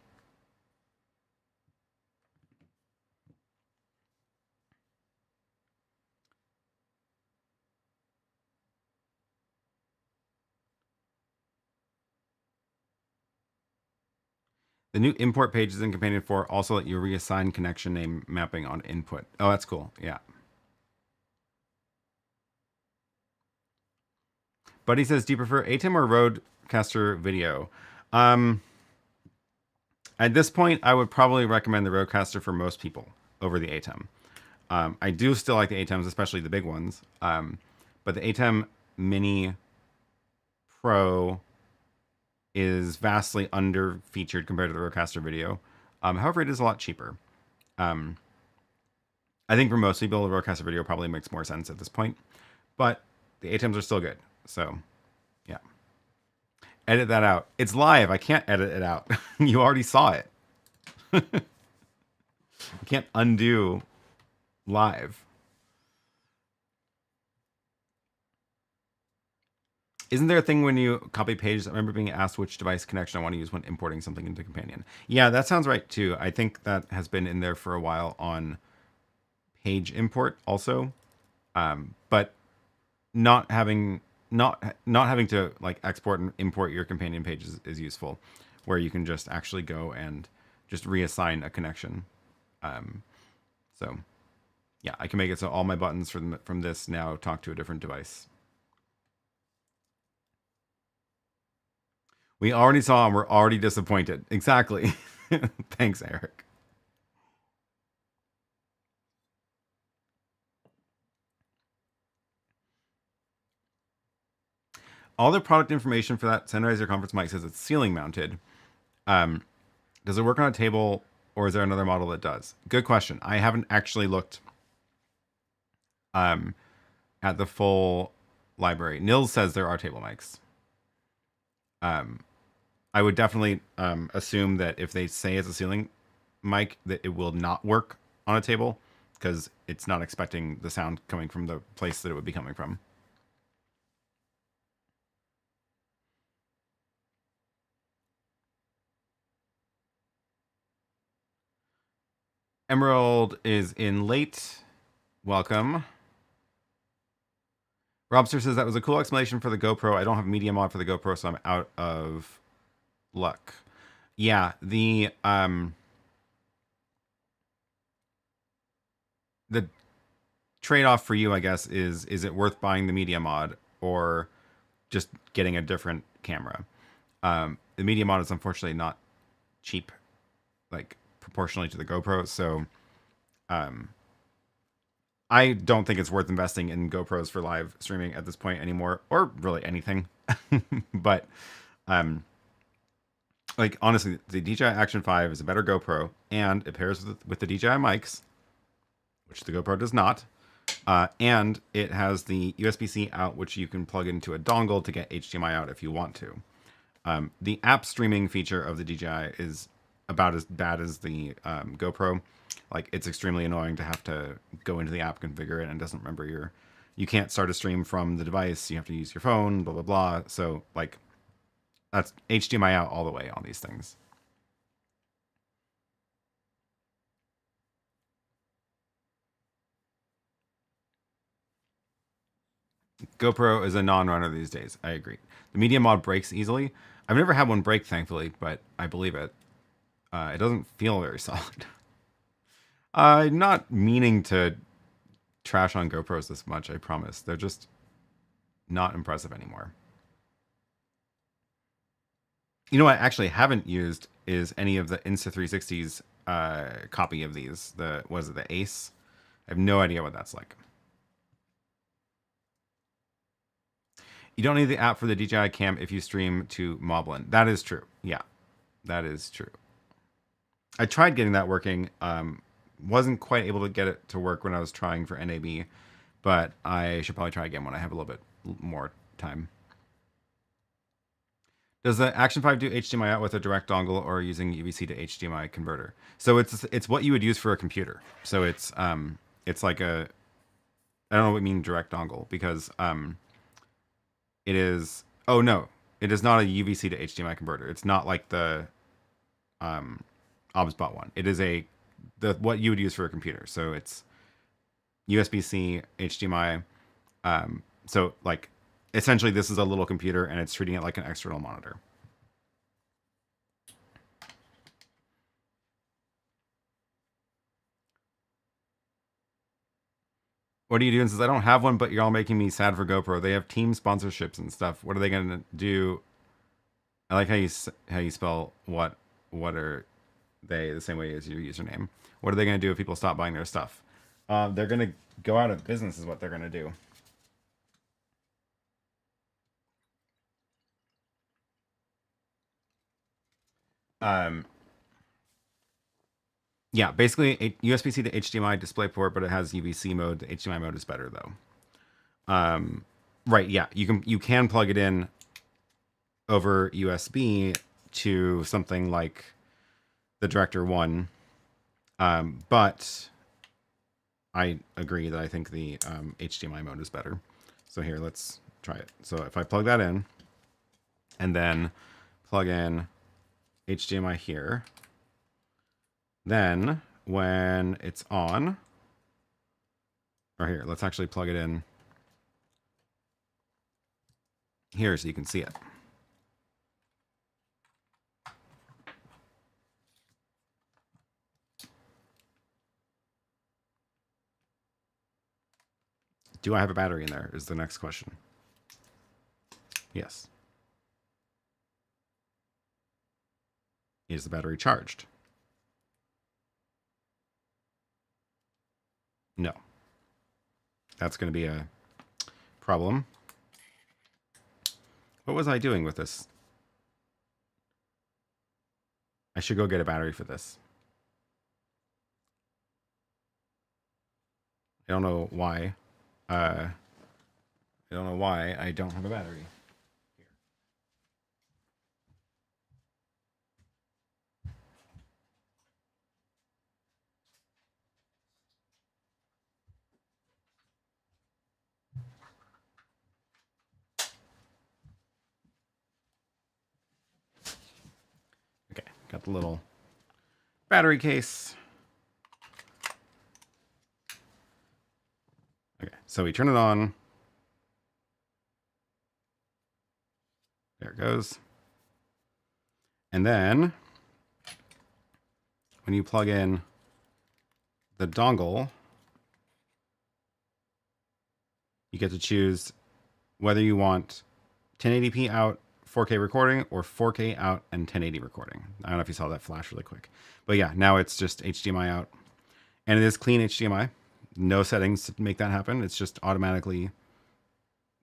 The new import pages in Companion 4 also let you reassign connection name mapping on input. Oh, that's cool. Yeah. Buddy says, do you prefer ATEM or RØDECaster video? At this point, I would probably recommend the RØDECaster for most people over the ATEM. I do still like the ATEMs, especially the big ones. But the ATEM Mini Pro is vastly under-featured compared to the RØDECaster video. However, it is a lot cheaper. I think for most people, the RØDECaster video probably makes more sense at this point. But the ATEMs are still good. So, yeah. Edit that out. It's live. I can't edit it out. You already saw it. You can't undo live. Isn't there a thing when you copy pages? I remember being asked which device connection I want to use when importing something into Companion. Yeah, that sounds right too. I think that has been in there for a while on page import also. But not having to like export and import your Companion pages is useful, where you can just actually go and just reassign a connection. So yeah, I can make it so all my buttons from this now talk to a different device. We already saw and we're already disappointed. Exactly. Thanks, Eric. All the product information for that Sennheiser conference mic says it's ceiling mounted. Does it work on a table, or is there another model that does? Good question. I haven't actually looked at the full library. Nils says there are table mics. I would definitely assume that if they say it's a ceiling mic, that it will not work on a table, because it's not expecting the sound coming from the place that it would be coming from. Emerald is in late. Welcome. Robster says that was a cool explanation for the GoPro. I don't have media mod for the GoPro, so I'm out of luck. Yeah, the trade-off for you, I guess, is it worth buying the media mod or just getting a different camera? The media mod is unfortunately not cheap, like proportionally to the GoPro. So I don't think it's worth investing in GoPros for live streaming at this point anymore, or really anything. But like honestly, the DJI Action 5 is a better GoPro, and it pairs with the DJI mics, which the GoPro does not. And it has the USB-C out, which you can plug into a dongle to get HDMI out if you want to. The app streaming feature of the DJI is about as bad as the GoPro. Like, it's extremely annoying to have to go into the app, configure it, and it doesn't remember you can't start a stream from the device. You have to use your phone, blah, blah, blah. So, like, that's HDMI out all the way on these things. GoPro is a non-runner these days. I agree. The media mod breaks easily. I've never had one break, thankfully, but I believe it. It doesn't feel very solid. Not meaning to trash on GoPros this much, I promise. They're just not impressive anymore. You know what I actually haven't used is any of the Insta360's copy of these. Was it the Ace? I have no idea what that's like. You don't need the app for the DJI Cam if you stream to Moblin. That is true. Yeah, that is true. I tried getting that working. Wasn't quite able to get it to work when I was trying for NAB, but I should probably try again when I have a little bit more time. Does the Action 5 do HDMI out with a direct dongle or using UVC to HDMI converter? So it's what you would use for a computer. So it's like a, I don't know what you mean direct dongle, because it is, oh no, it is not a UVC to HDMI converter. It's not like the OBSBot one. It is what you would use for a computer. So it's USB-C, HDMI. So like, essentially this is a little computer and it's treating it like an external monitor. What are you doing? Says, I don't have one, but you're all making me sad for GoPro. They have team sponsorships and stuff. What are they going to do? I like how you spell what are they the same way as your username. What are they going to do if people stop buying their stuff? They're going to go out of business is what they're going to do. Yeah, basically a USB-C to HDMI display port, but it has UVC mode. The HDMI mode is better though. Right, yeah, you can plug it in over USB to something like the Director 1, but I agree that I think the HDMI mode is better. So here, let's try it. So if I plug that in, and then plug in HDMI here, then when it's on, or here, let's actually plug it in here so you can see it. Do I have a battery in there is the next question. Yes. Is the battery charged? No. That's going to be a problem. What was I doing with this? I should go get a battery for this. I don't know why. I don't know why I don't have a battery. Okay, got the little battery case. Okay, so we turn it on. There it goes. And then when you plug in the dongle, you get to choose whether you want 1080p out, 4K recording or 4K out and 1080 recording. I don't know if you saw that flash really quick. But yeah, now it's just HDMI out. And it is clean HDMI. No settings to make that happen. It's just automatically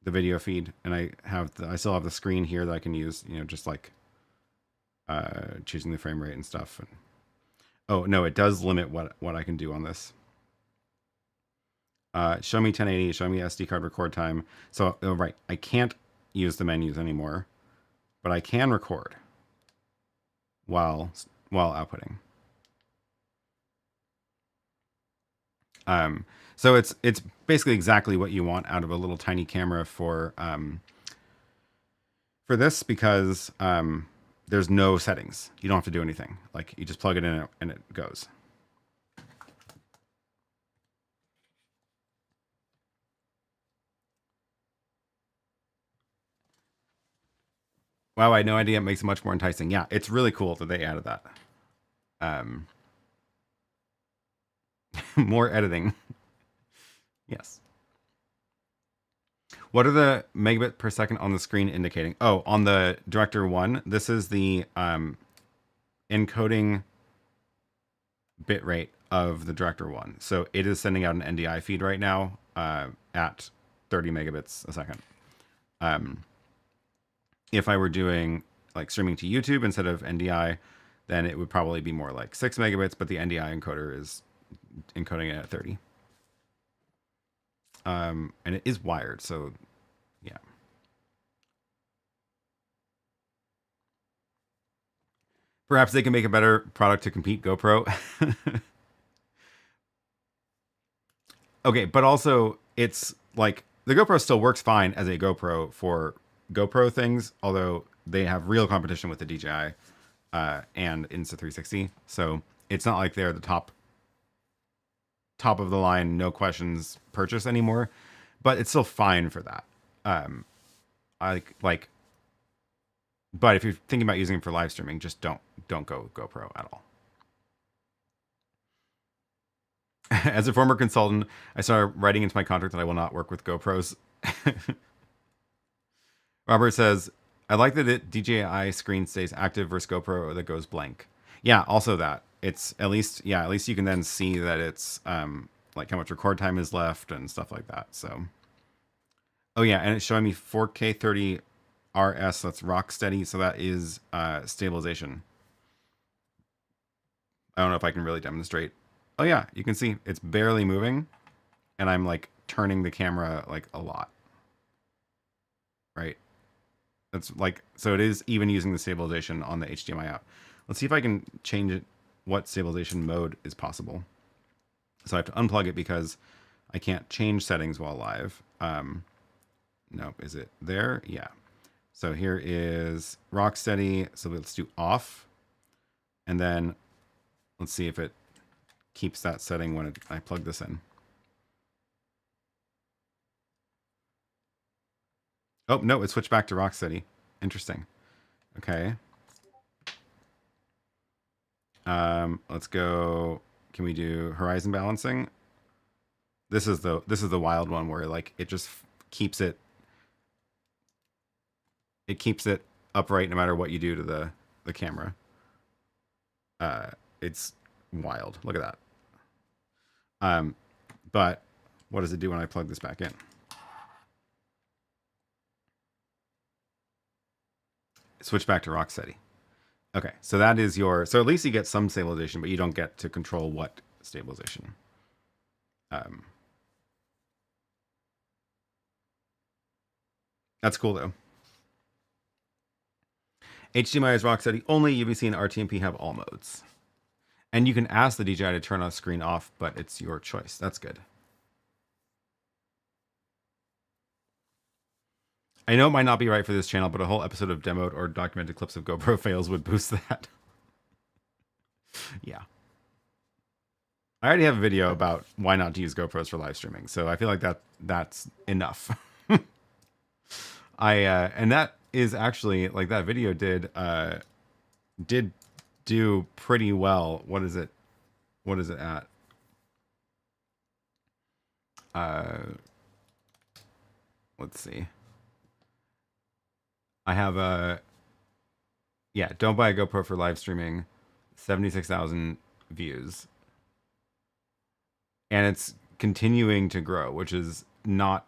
the video feed. And I still have the screen here that I can use, you know, just like choosing the frame rate and stuff. And, oh, no, it does limit what I can do on this. Show me 1080, show me SD card record time. So, oh, right, I can't use the menus anymore, but I can record while outputting. So it's basically exactly what you want out of a little tiny camera for this, because there's no settings. You don't have to do anything. Like, you just plug it in and it goes. Wow, I had no idea. It makes it much more enticing. Yeah, it's really cool that they added that. More editing. Yes. What are the megabit per second on the screen indicating? Oh, on the Director 1, this is the encoding bitrate of the Director 1. So it is sending out an NDI feed right now at 30 megabits a second. If I were doing like streaming to YouTube instead of NDI, then it would probably be more like 6 megabits, but the NDI encoder is encoding it at 30. And it is wired, so yeah. Perhaps they can make a better product to compete GoPro. Okay, but also it's like the GoPro still works fine as a GoPro for GoPro things, although they have real competition with the DJI and Insta360. So it's not like they're the top of the line, no questions purchase anymore, but it's still fine for that. But if you're thinking about using it for live streaming, just don't go GoPro at all. As a former consultant, I started writing into my contract that I will not work with GoPros. Robert says, I like that DJI screen stays active versus GoPro that goes blank. Yeah, also that. It's at least you can then see that it's like how much record time is left and stuff like that. So, oh yeah, and it's showing me 4K 30 RS. That's rock steady. So that is stabilization. I don't know if I can really demonstrate. Oh yeah, you can see it's barely moving, and I'm like turning the camera like a lot. Right. That's like, so it is even using the stabilization on the HDMI out. Let's see if I can change it, what stabilization mode is possible. So I have to unplug it because I can't change settings while live. No, is it there? Yeah. So here is rock steady. So let's do off. And then let's see if it keeps that setting when I plug this in. Oh, no, it switched back to rock steady. Interesting. Okay. Let's go. Can we do horizon balancing? This is the wild one where like it just keeps it upright no matter what you do to the camera. It's wild. Look at that. But what does it do when I plug this back in? Switch back to rock steady. Okay, so that is so at least you get some stabilization, but you don't get to control what stabilization. That's cool though. HDMI is rock steady only. UVC and RTMP have all modes. And you can ask the DJI to turn on screen off, but it's your choice. That's good. I know it might not be right for this channel, but a whole episode of demoed or documented clips of GoPro fails would boost that. Yeah. I already have a video about why not to use GoPros for live streaming, so I feel like that's enough. And that is actually, like, that video did do pretty well. What is it at? Let's see. I have a, yeah, don't buy a GoPro for live streaming, 76,000 views. And it's continuing to grow, which is not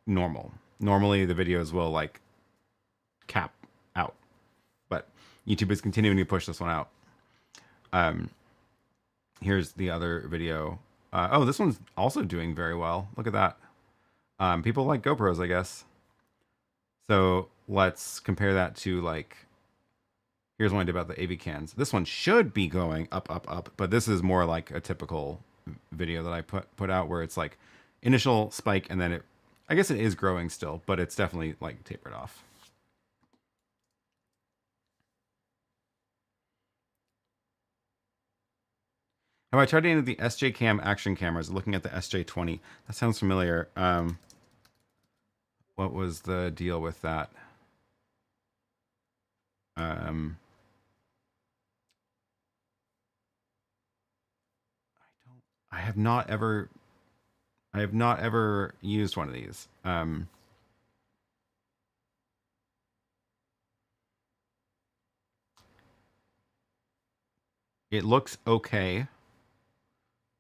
normal. Normally the videos will like cap out, but YouTube is continuing to push this one out. Um, Here's the other video. Oh, this one's also doing very well. Look at that. People like GoPros, I guess. So let's compare that to like, here's one I did about the AV cans. This one should be going up, up, up, but this is more like a typical video that I put out where it's like initial spike and then it, I guess it is growing still, but it's definitely like tapered off. Have I tried any of the SJ Cam action cameras? Looking at the SJ20, that sounds familiar. What was the deal with that? I have not ever used one of these. It looks okay.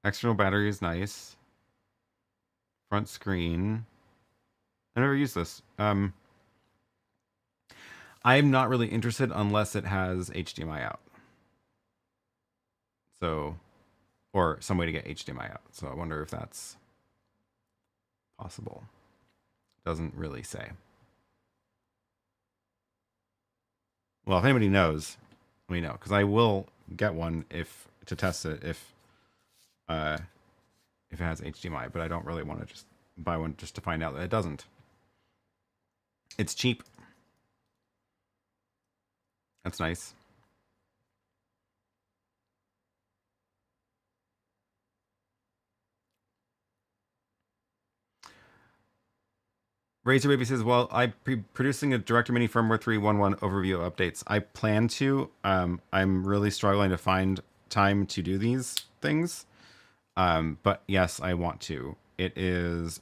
External battery is nice. Front screen. I never used this. I'm not really interested unless it has HDMI out. So, or some way to get HDMI out. So I wonder if that's possible. Doesn't really say. Well, if anybody knows, let me know, because I will get one if to test it if it has HDMI, but I don't really want to just buy one just to find out that it doesn't. It's cheap. That's nice. Razor Baby says, well, I'm producing a Director Mini Firmware 3.1.1 overview of updates. I plan to. I'm really struggling to find time to do these things. But yes, I want to. It is,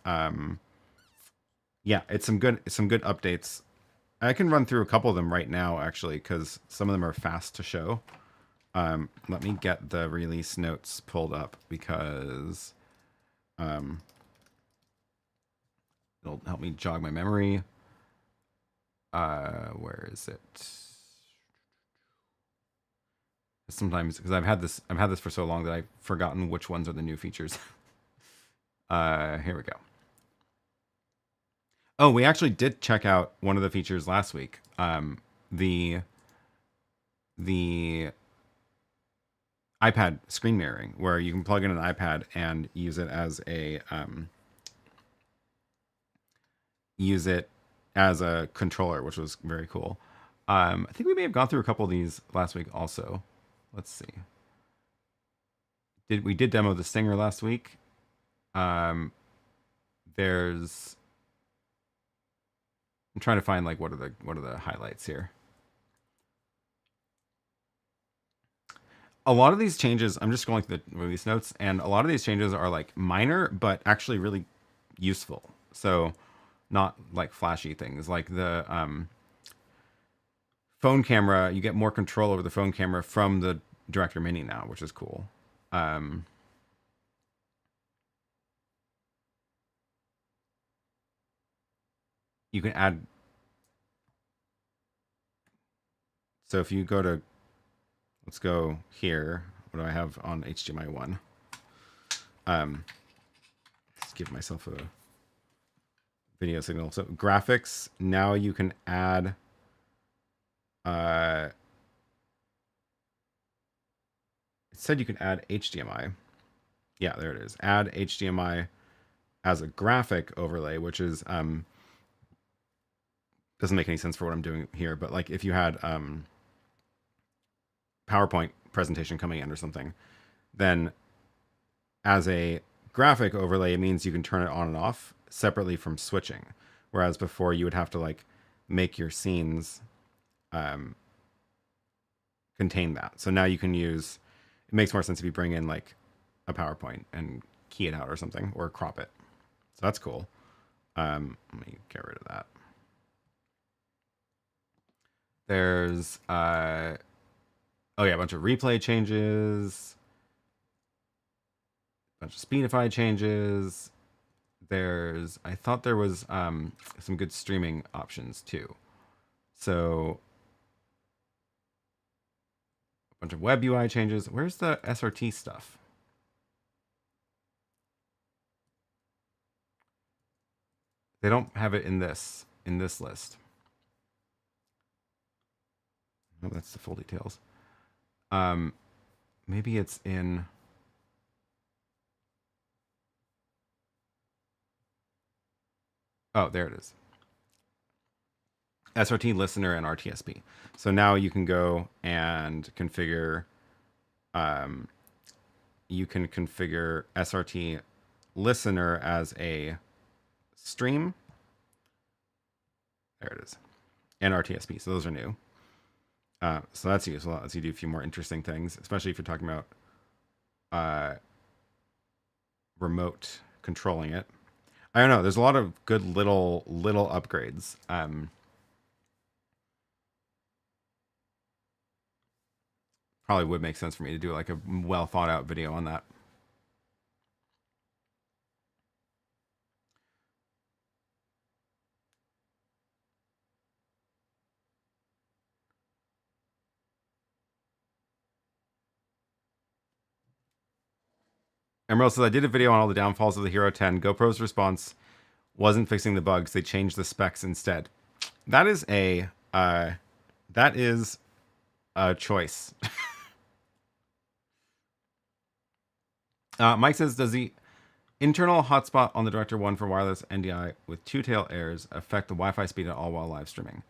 yeah, it's some good updates. I can run through a couple of them right now, actually, because some of them are fast to show. Let me get the release notes pulled up because it'll help me jog my memory. Where is it? Sometimes, because I've had this for so long that I've forgotten which ones are the new features. Here we go. Oh, we actually did check out one of the features last week. The iPad screen mirroring, where you can plug in an iPad and use it as a controller, which was very cool. I think we may have gone through a couple of these last week also. Let's see. We did demo the Stinger last week. There's, I'm trying to find like what are the highlights here. A lot of these changes, I'm just going through the release notes, and a lot of these changes are like minor, but actually really useful. So not like flashy things like the phone camera. You get more control over the phone camera from the Director Mini now, which is cool. You can add, so if you go to, let's go here. What do I have on HDMI 1? Let's give myself a video signal. So graphics, now you can add it said you can add HDMI. Yeah, there it is. Add HDMI as a graphic overlay, which is doesn't make any sense for what I'm doing here, but like if you had PowerPoint presentation coming in or something, then as a graphic overlay, it means you can turn it on and off separately from switching. Whereas before you would have to like make your scenes contain that. So now you can use, it makes more sense if you bring in like a PowerPoint and key it out or something, or crop it. So that's cool. Let me get rid of that. There's oh yeah, a bunch of replay changes, a bunch of speedify changes. I thought there was some good streaming options too. So a bunch of web UI changes. Where's the SRT stuff? They don't have it in this list. No, that's the full details. Maybe it's in. Oh, there it is. SRT listener and RTSP. So now you can go and configure. You can configure SRT listener as a stream. There it is, and RTSP. So those are new. So that's useful. That lets you do a few more interesting things, especially if you're talking about remote controlling it. I don't know. There's a lot of good little upgrades. Probably would make sense for me to do like a well thought out video on that. Emerald says, I did a video on all the downfalls of the Hero 10. GoPro's response wasn't fixing the bugs. They changed the specs instead. That is a choice. Mike says, does the internal hotspot on the Director 1 for wireless NDI with two-tail airs affect the Wi-Fi speed at all while live streaming?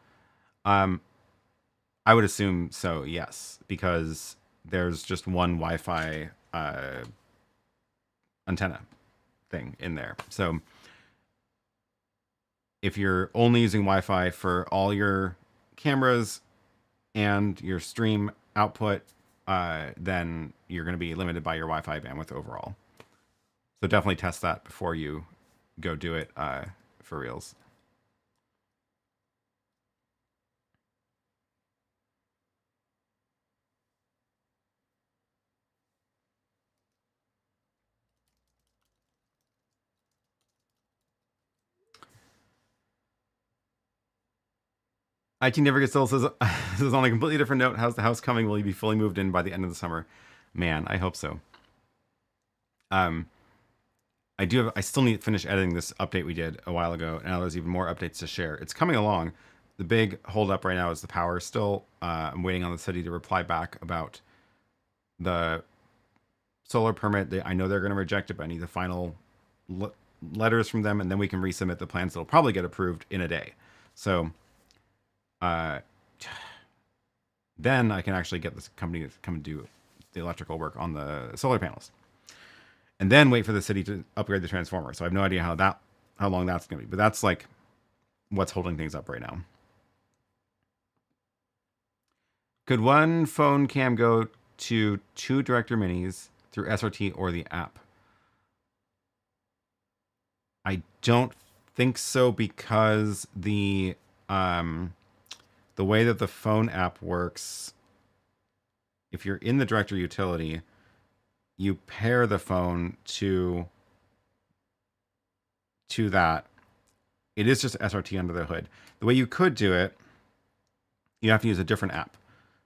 I would assume so, yes, because there's just one Wi-Fi antenna thing in there. So if you're only using Wi-Fi for all your cameras and your stream output, then you're going to be limited by your Wi-Fi bandwidth overall. So definitely test that before you go do it for reals. IT Never Gets Old says, says, on a completely different note, how's the house coming? Will you be fully moved in by the end of the summer? Man, I hope so. I still need to finish editing this update we did a while ago. Now there's even more updates to share. It's coming along. The big holdup right now is the power still. I'm waiting on the city to reply back about the solar permit. I know they're going to reject it, but I need the final letters from them, and then we can resubmit the plans. That'll probably get approved in a day. So then I can actually get this company to come and do the electrical work on the solar panels, and then wait for the city to upgrade the transformer. So I have no idea how long that's going to be, but that's like what's holding things up right now. Could one phone cam go to 2 Director Minis through SRT or the app? I don't think so, because the way that the phone app works, if you're in the Director utility, you pair the phone to that. It is just SRT under the hood. The way you could do it, you have to use a different app.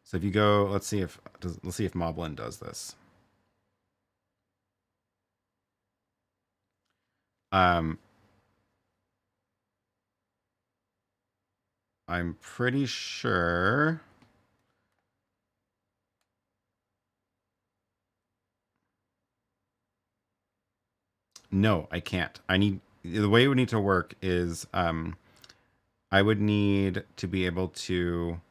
So if you go, let's see if Moblin does this. I'm pretty sure. No, I can't. The way it would need to work is I would need to be able to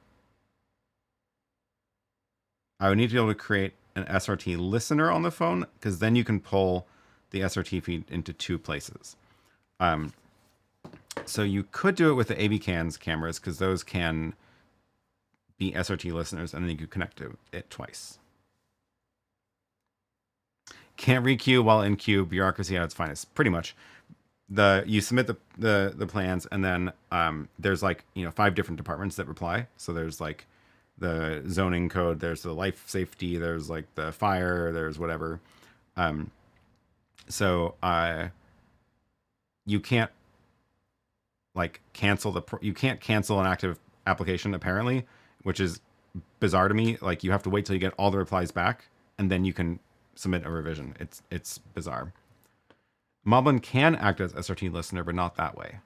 create an SRT listener on the phone, because then you can pull the SRT feed into 2 places. So you could do it with the AV cans cameras, because those can be SRT listeners, and then you could connect to it twice. Can't re-queue while in queue, bureaucracy at its finest, pretty much. You submit the plans, and then there's like 5 different departments that reply. So there's like the zoning code, there's the life safety, there's like the fire, there's whatever. Um, so you can't like you can't cancel an active application apparently, which is bizarre to me. Like you have to wait till you get all the replies back, and then you can submit a revision. It's bizarre. Moblin can act as SRT listener, but not that way.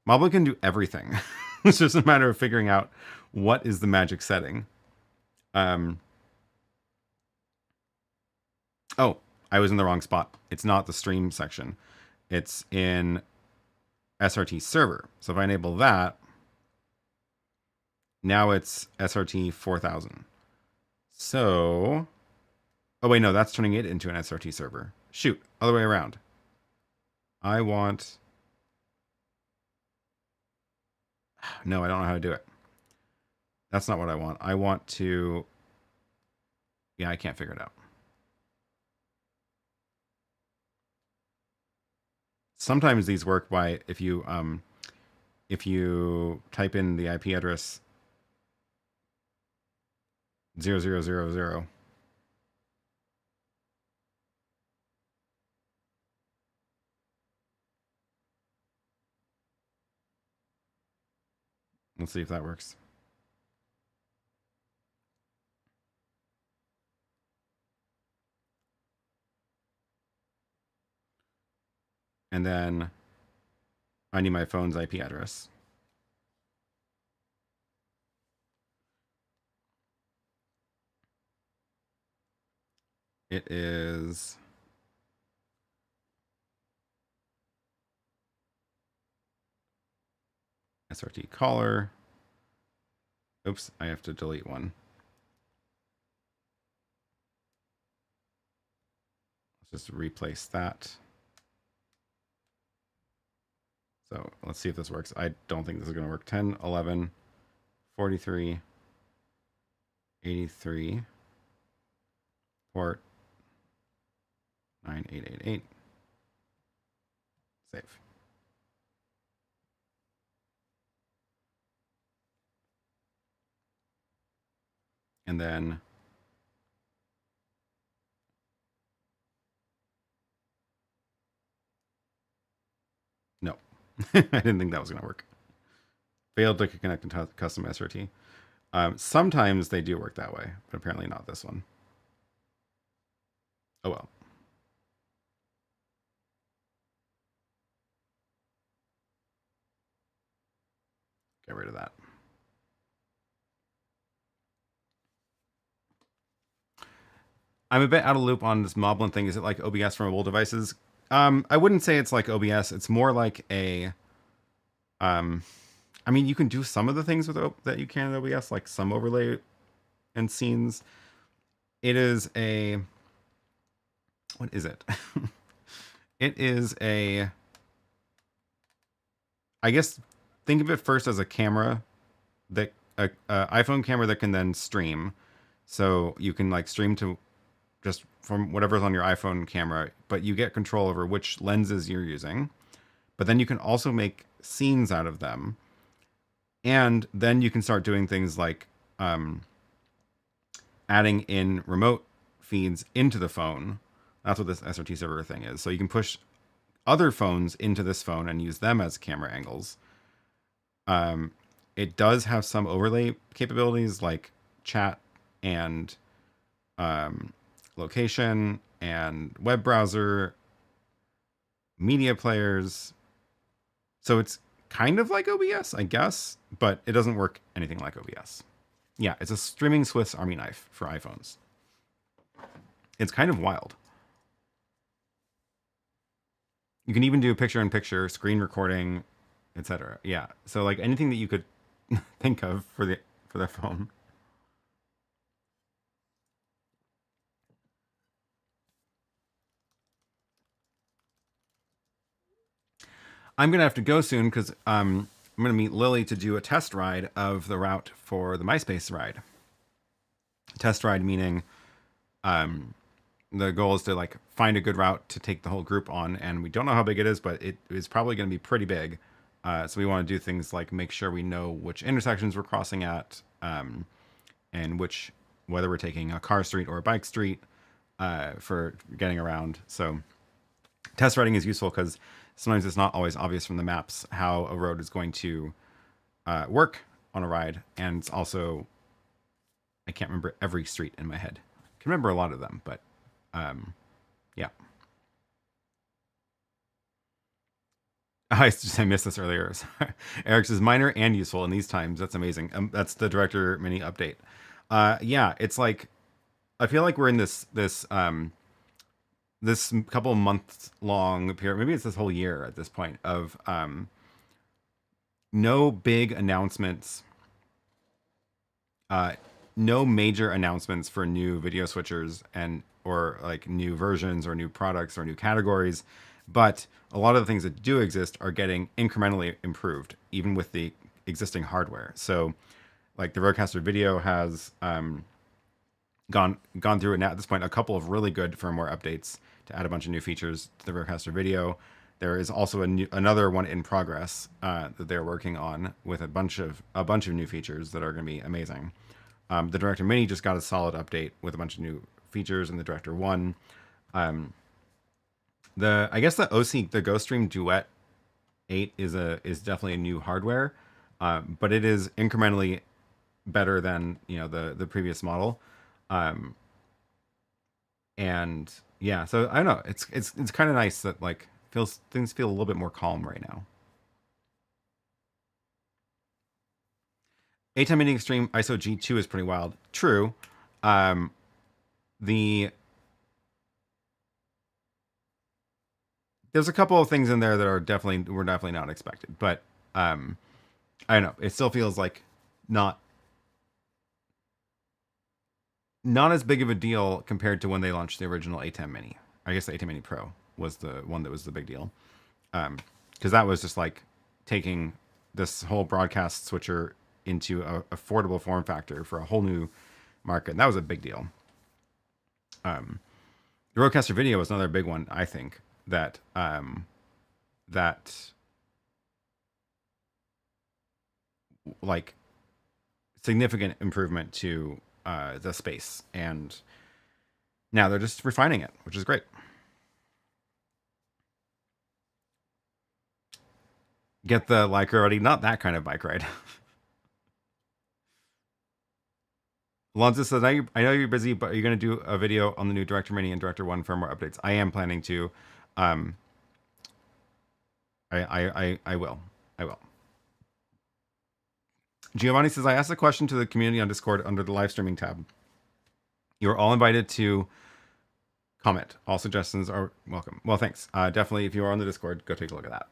Moblin can do everything. It's just a matter of figuring out what is the magic setting. Oh, I was in the wrong spot. It's not the stream section. It's in SRT server. So if I enable that, now it's SRT 4000. So, oh wait, no, that's turning it into an SRT server. Shoot, other way around. I want, no, I don't know how to do it. That's not what I want. I want to, yeah, I can't figure it out. Sometimes these work by if you type in the IP address 0000. Let's see if that works. And then I need my phone's IP address. It is SRT caller. Oops, I have to delete one. Let's just replace that. So let's see if this works. I don't think this is going to work. 10, 11, 43, 83, port 9888. Save. And then no, I didn't think that was going to work. Failed to connect to custom SRT. Sometimes they do work that way, but apparently not this one. Oh well. Get rid of that. I'm a bit out of loop on this Moblin thing. Is it like OBS for mobile devices? I wouldn't say it's like OBS. It's more like a, I mean, you can do some of the things with that you can in OBS, like some overlay and scenes. It is a, what is it? It is a, I guess, think of it first as a camera that, a iPhone camera that can then stream. So you can like stream to just from whatever's on your iPhone camera, but you get control over which lenses you're using. But then you can also make scenes out of them. And then you can start doing things like adding in remote feeds into the phone. That's what this SRT server thing is. So you can push other phones into this phone and use them as camera angles. It does have some overlay capabilities like chat and location and web browser, media players. So it's kind of like OBS, I guess, but it doesn't work anything like OBS. Yeah, it's a streaming Swiss Army knife for iPhones. It's kind of wild. You can even do picture-in-picture, screen recording, etc. Yeah, so like anything that you could think of for the phone. I'm gonna have to go soon because I'm gonna meet Lily to do a test ride of the route for the MySpace ride. Test ride meaning the goal is to like find a good route to take the whole group on, and we don't know how big it is, but it is probably going to be pretty big. So we want to do things like make sure we know which intersections we're crossing at, and whether we're taking a car street or a bike street for getting around. So test riding is useful because sometimes it's not always obvious from the maps how a road is going to work on a ride, and it's also, I can't remember every street in my head. I can remember a lot of them, but yeah. I missed this earlier. Eric says minor and useful in these times. That's amazing. That's the director mini update. Yeah, it's like I feel like we're in this couple of months long period. Maybe it's this whole year at this point of no big announcements. No major announcements for new video switchers or like new versions or new products or new categories, but a lot of the things that do exist are getting incrementally improved even with the existing hardware. So like the RØDECaster video has gone through now at this point a couple of really good firmware updates to add a bunch of new features to the RØDECaster video. There is also another one in progress that they're working on with a bunch of new features that are going to be amazing. The Director Mini just got a solid update with a bunch of new features in the Director 1. I guess the GoStream Duet 8 is definitely a new hardware, but it is incrementally better than the previous model. And yeah, so I don't know. It's kind of nice that like things feel a little bit more calm right now. ATEM Mini Extreme ISO G2 is pretty wild. True. There's a couple of things in there that were definitely not expected, but I don't know. It still feels like not as big of a deal compared to when they launched the original ATEM Mini. I guess the ATEM Mini Pro was the one that was the big deal, because that was just like taking this whole broadcast switcher into a affordable form factor for a whole new market. And that was a big deal. The RØDECaster video was another big one, I think, that like significant improvement to the space, and now they're just refining it, which is great. Get the Lycra already, not that kind of bike ride. Alonzo says, I know you're busy, but are you going to do a video on the new Director Mini and Director 1 firmware updates? I am planning to. I will. Giovanni says, I asked a question to the community on Discord under the live streaming tab. You're all invited to comment. All suggestions are welcome. Well, thanks. Definitely, if you are on the Discord, go take a look at that.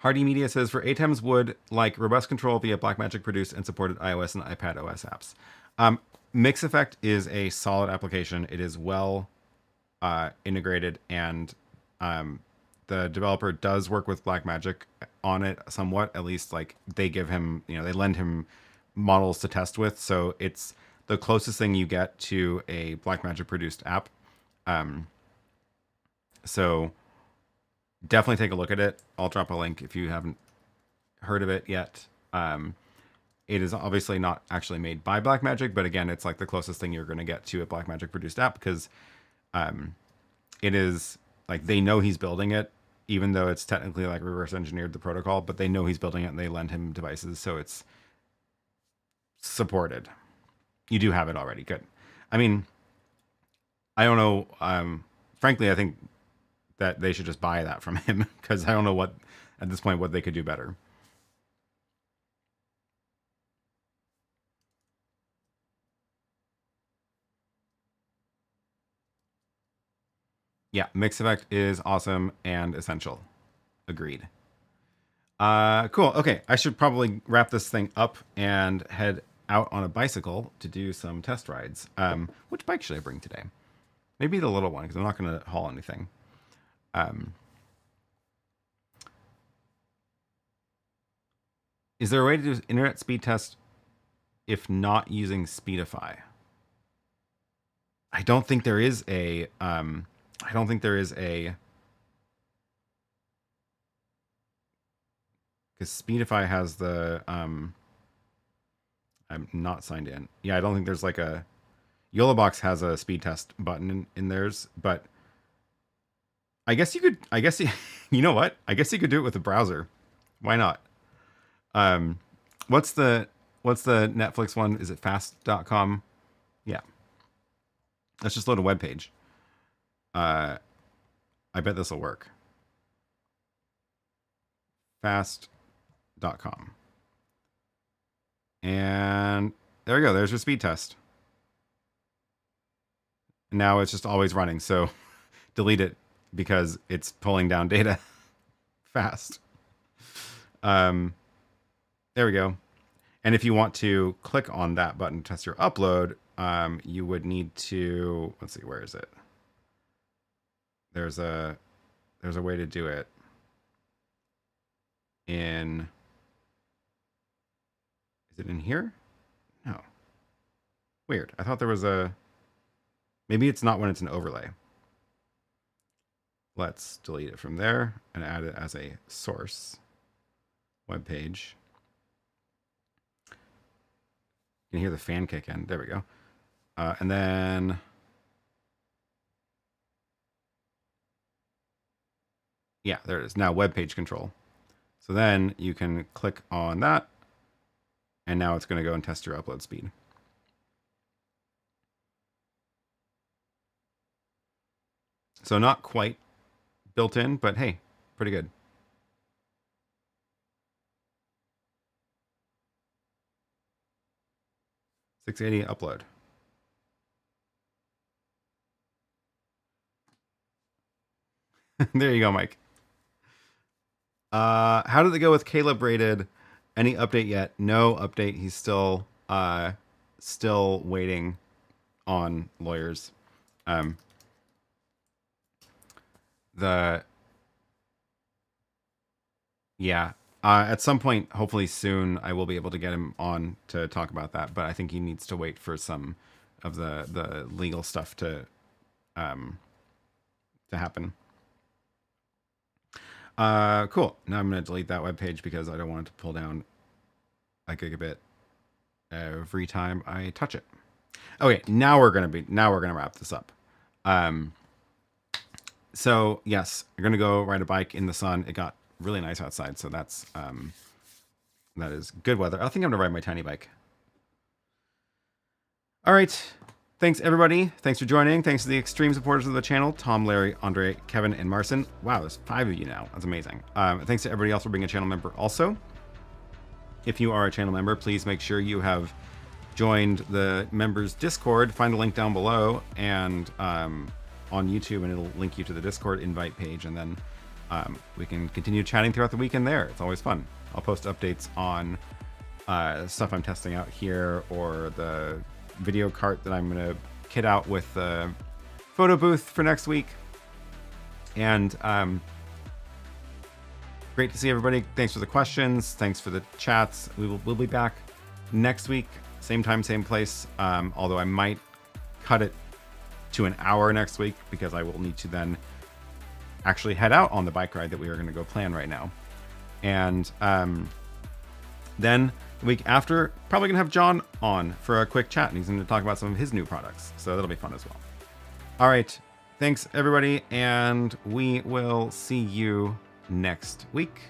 Hardy Media says, for ATEMs would like robust control via Blackmagic produced and supported iOS and iPad OS apps. Mix Effect is a solid application. It is well integrated, and the developer does work with Blackmagic on it somewhat. At least, like they give him, they lend him models to test with. So it's the closest thing you get to a Blackmagic produced app. So definitely take a look at it. I'll drop a link if you haven't heard of it yet. It is obviously not actually made by Blackmagic, but again, it's like the closest thing you're going to get to a Blackmagic produced app, because it is like they know he's building it, even though it's technically like reverse engineered the protocol, but they know he's building it and they lend him devices, so it's supported. You do have it already. Good. I mean, I don't know. Frankly, I think that they should just buy that from him, because I don't know at this point what they could do better. Yeah, Mix Effect is awesome and essential. Agreed. Cool. Okay, I should probably wrap this thing up and head out on a bicycle to do some test rides. Which bike should I bring today? Maybe the little one, because I'm not going to haul anything. Is there a way to do internet speed test if not using Speedify. I don't think there is a, I don't think there is a, because Speedify has the, I'm not signed in. Yeah, I don't think there's like a, YoloBox has a speed test button in theirs, but I guess you could, you know what? I guess you could do it with a browser. Why not? What's the Netflix one? Is it fast.com? Yeah. Let's just load a web page. I bet this will work. Fast.com. And there we go. There's your speed test. Now it's just always running. So delete it because it's pulling down data fast. There we go. And if you want to click on that button to test your upload, you would need to, let's see, where is it? There's a way to do it in, is it in here? No. Weird. I thought there was a, maybe it's not when it's an overlay. Let's delete it from there and add it as a source web page. You can hear the fan kick in. There we go. And then, yeah, there it is. Now web page control. So then you can click on that, and now it's going to go and test your upload speed. So not quite built in, but hey, pretty good. $680 upload. There you go, Mike. How did it go with Caleb Rated? Any update yet? No update. He's still waiting on lawyers. At some point, hopefully soon, I will be able to get him on to talk about that. But I think he needs to wait for some of the legal stuff to happen. Cool. Now I'm going to delete that web page because I don't want it to pull down a gigabit every time I touch it. Okay, now we're going to wrap this up. So yes, I'm going to go ride a bike in the sun. It got really nice outside, so that is good weather. I think I'm going to ride my tiny bike. All right. Thanks, everybody. Thanks for joining. Thanks to the extreme supporters of the channel, Tom, Larry, Andre, Kevin, and Marcin. Wow, there's 5 of you now. That's amazing. Thanks to everybody else for being a channel member also. If you are a channel member, please make sure you have joined the members Discord. Find the link down below and on YouTube, and it'll link you to the Discord invite page, and then we can continue chatting throughout the weekend there. It's always fun. I'll post updates on stuff I'm testing out here, or the video cart that I'm going to kit out with the photo booth for next week. And great to see everybody. Thanks for the questions. Thanks for the chats. We'll be back next week, same time, same place. Although I might cut it to an hour next week because I will need to then actually head out on the bike ride that we are going to go plan right now. And then the week after, probably gonna have John on for a quick chat, and he's going to talk about some of his new products. So that'll be fun as well. All right. Thanks, everybody. And we will see you next week.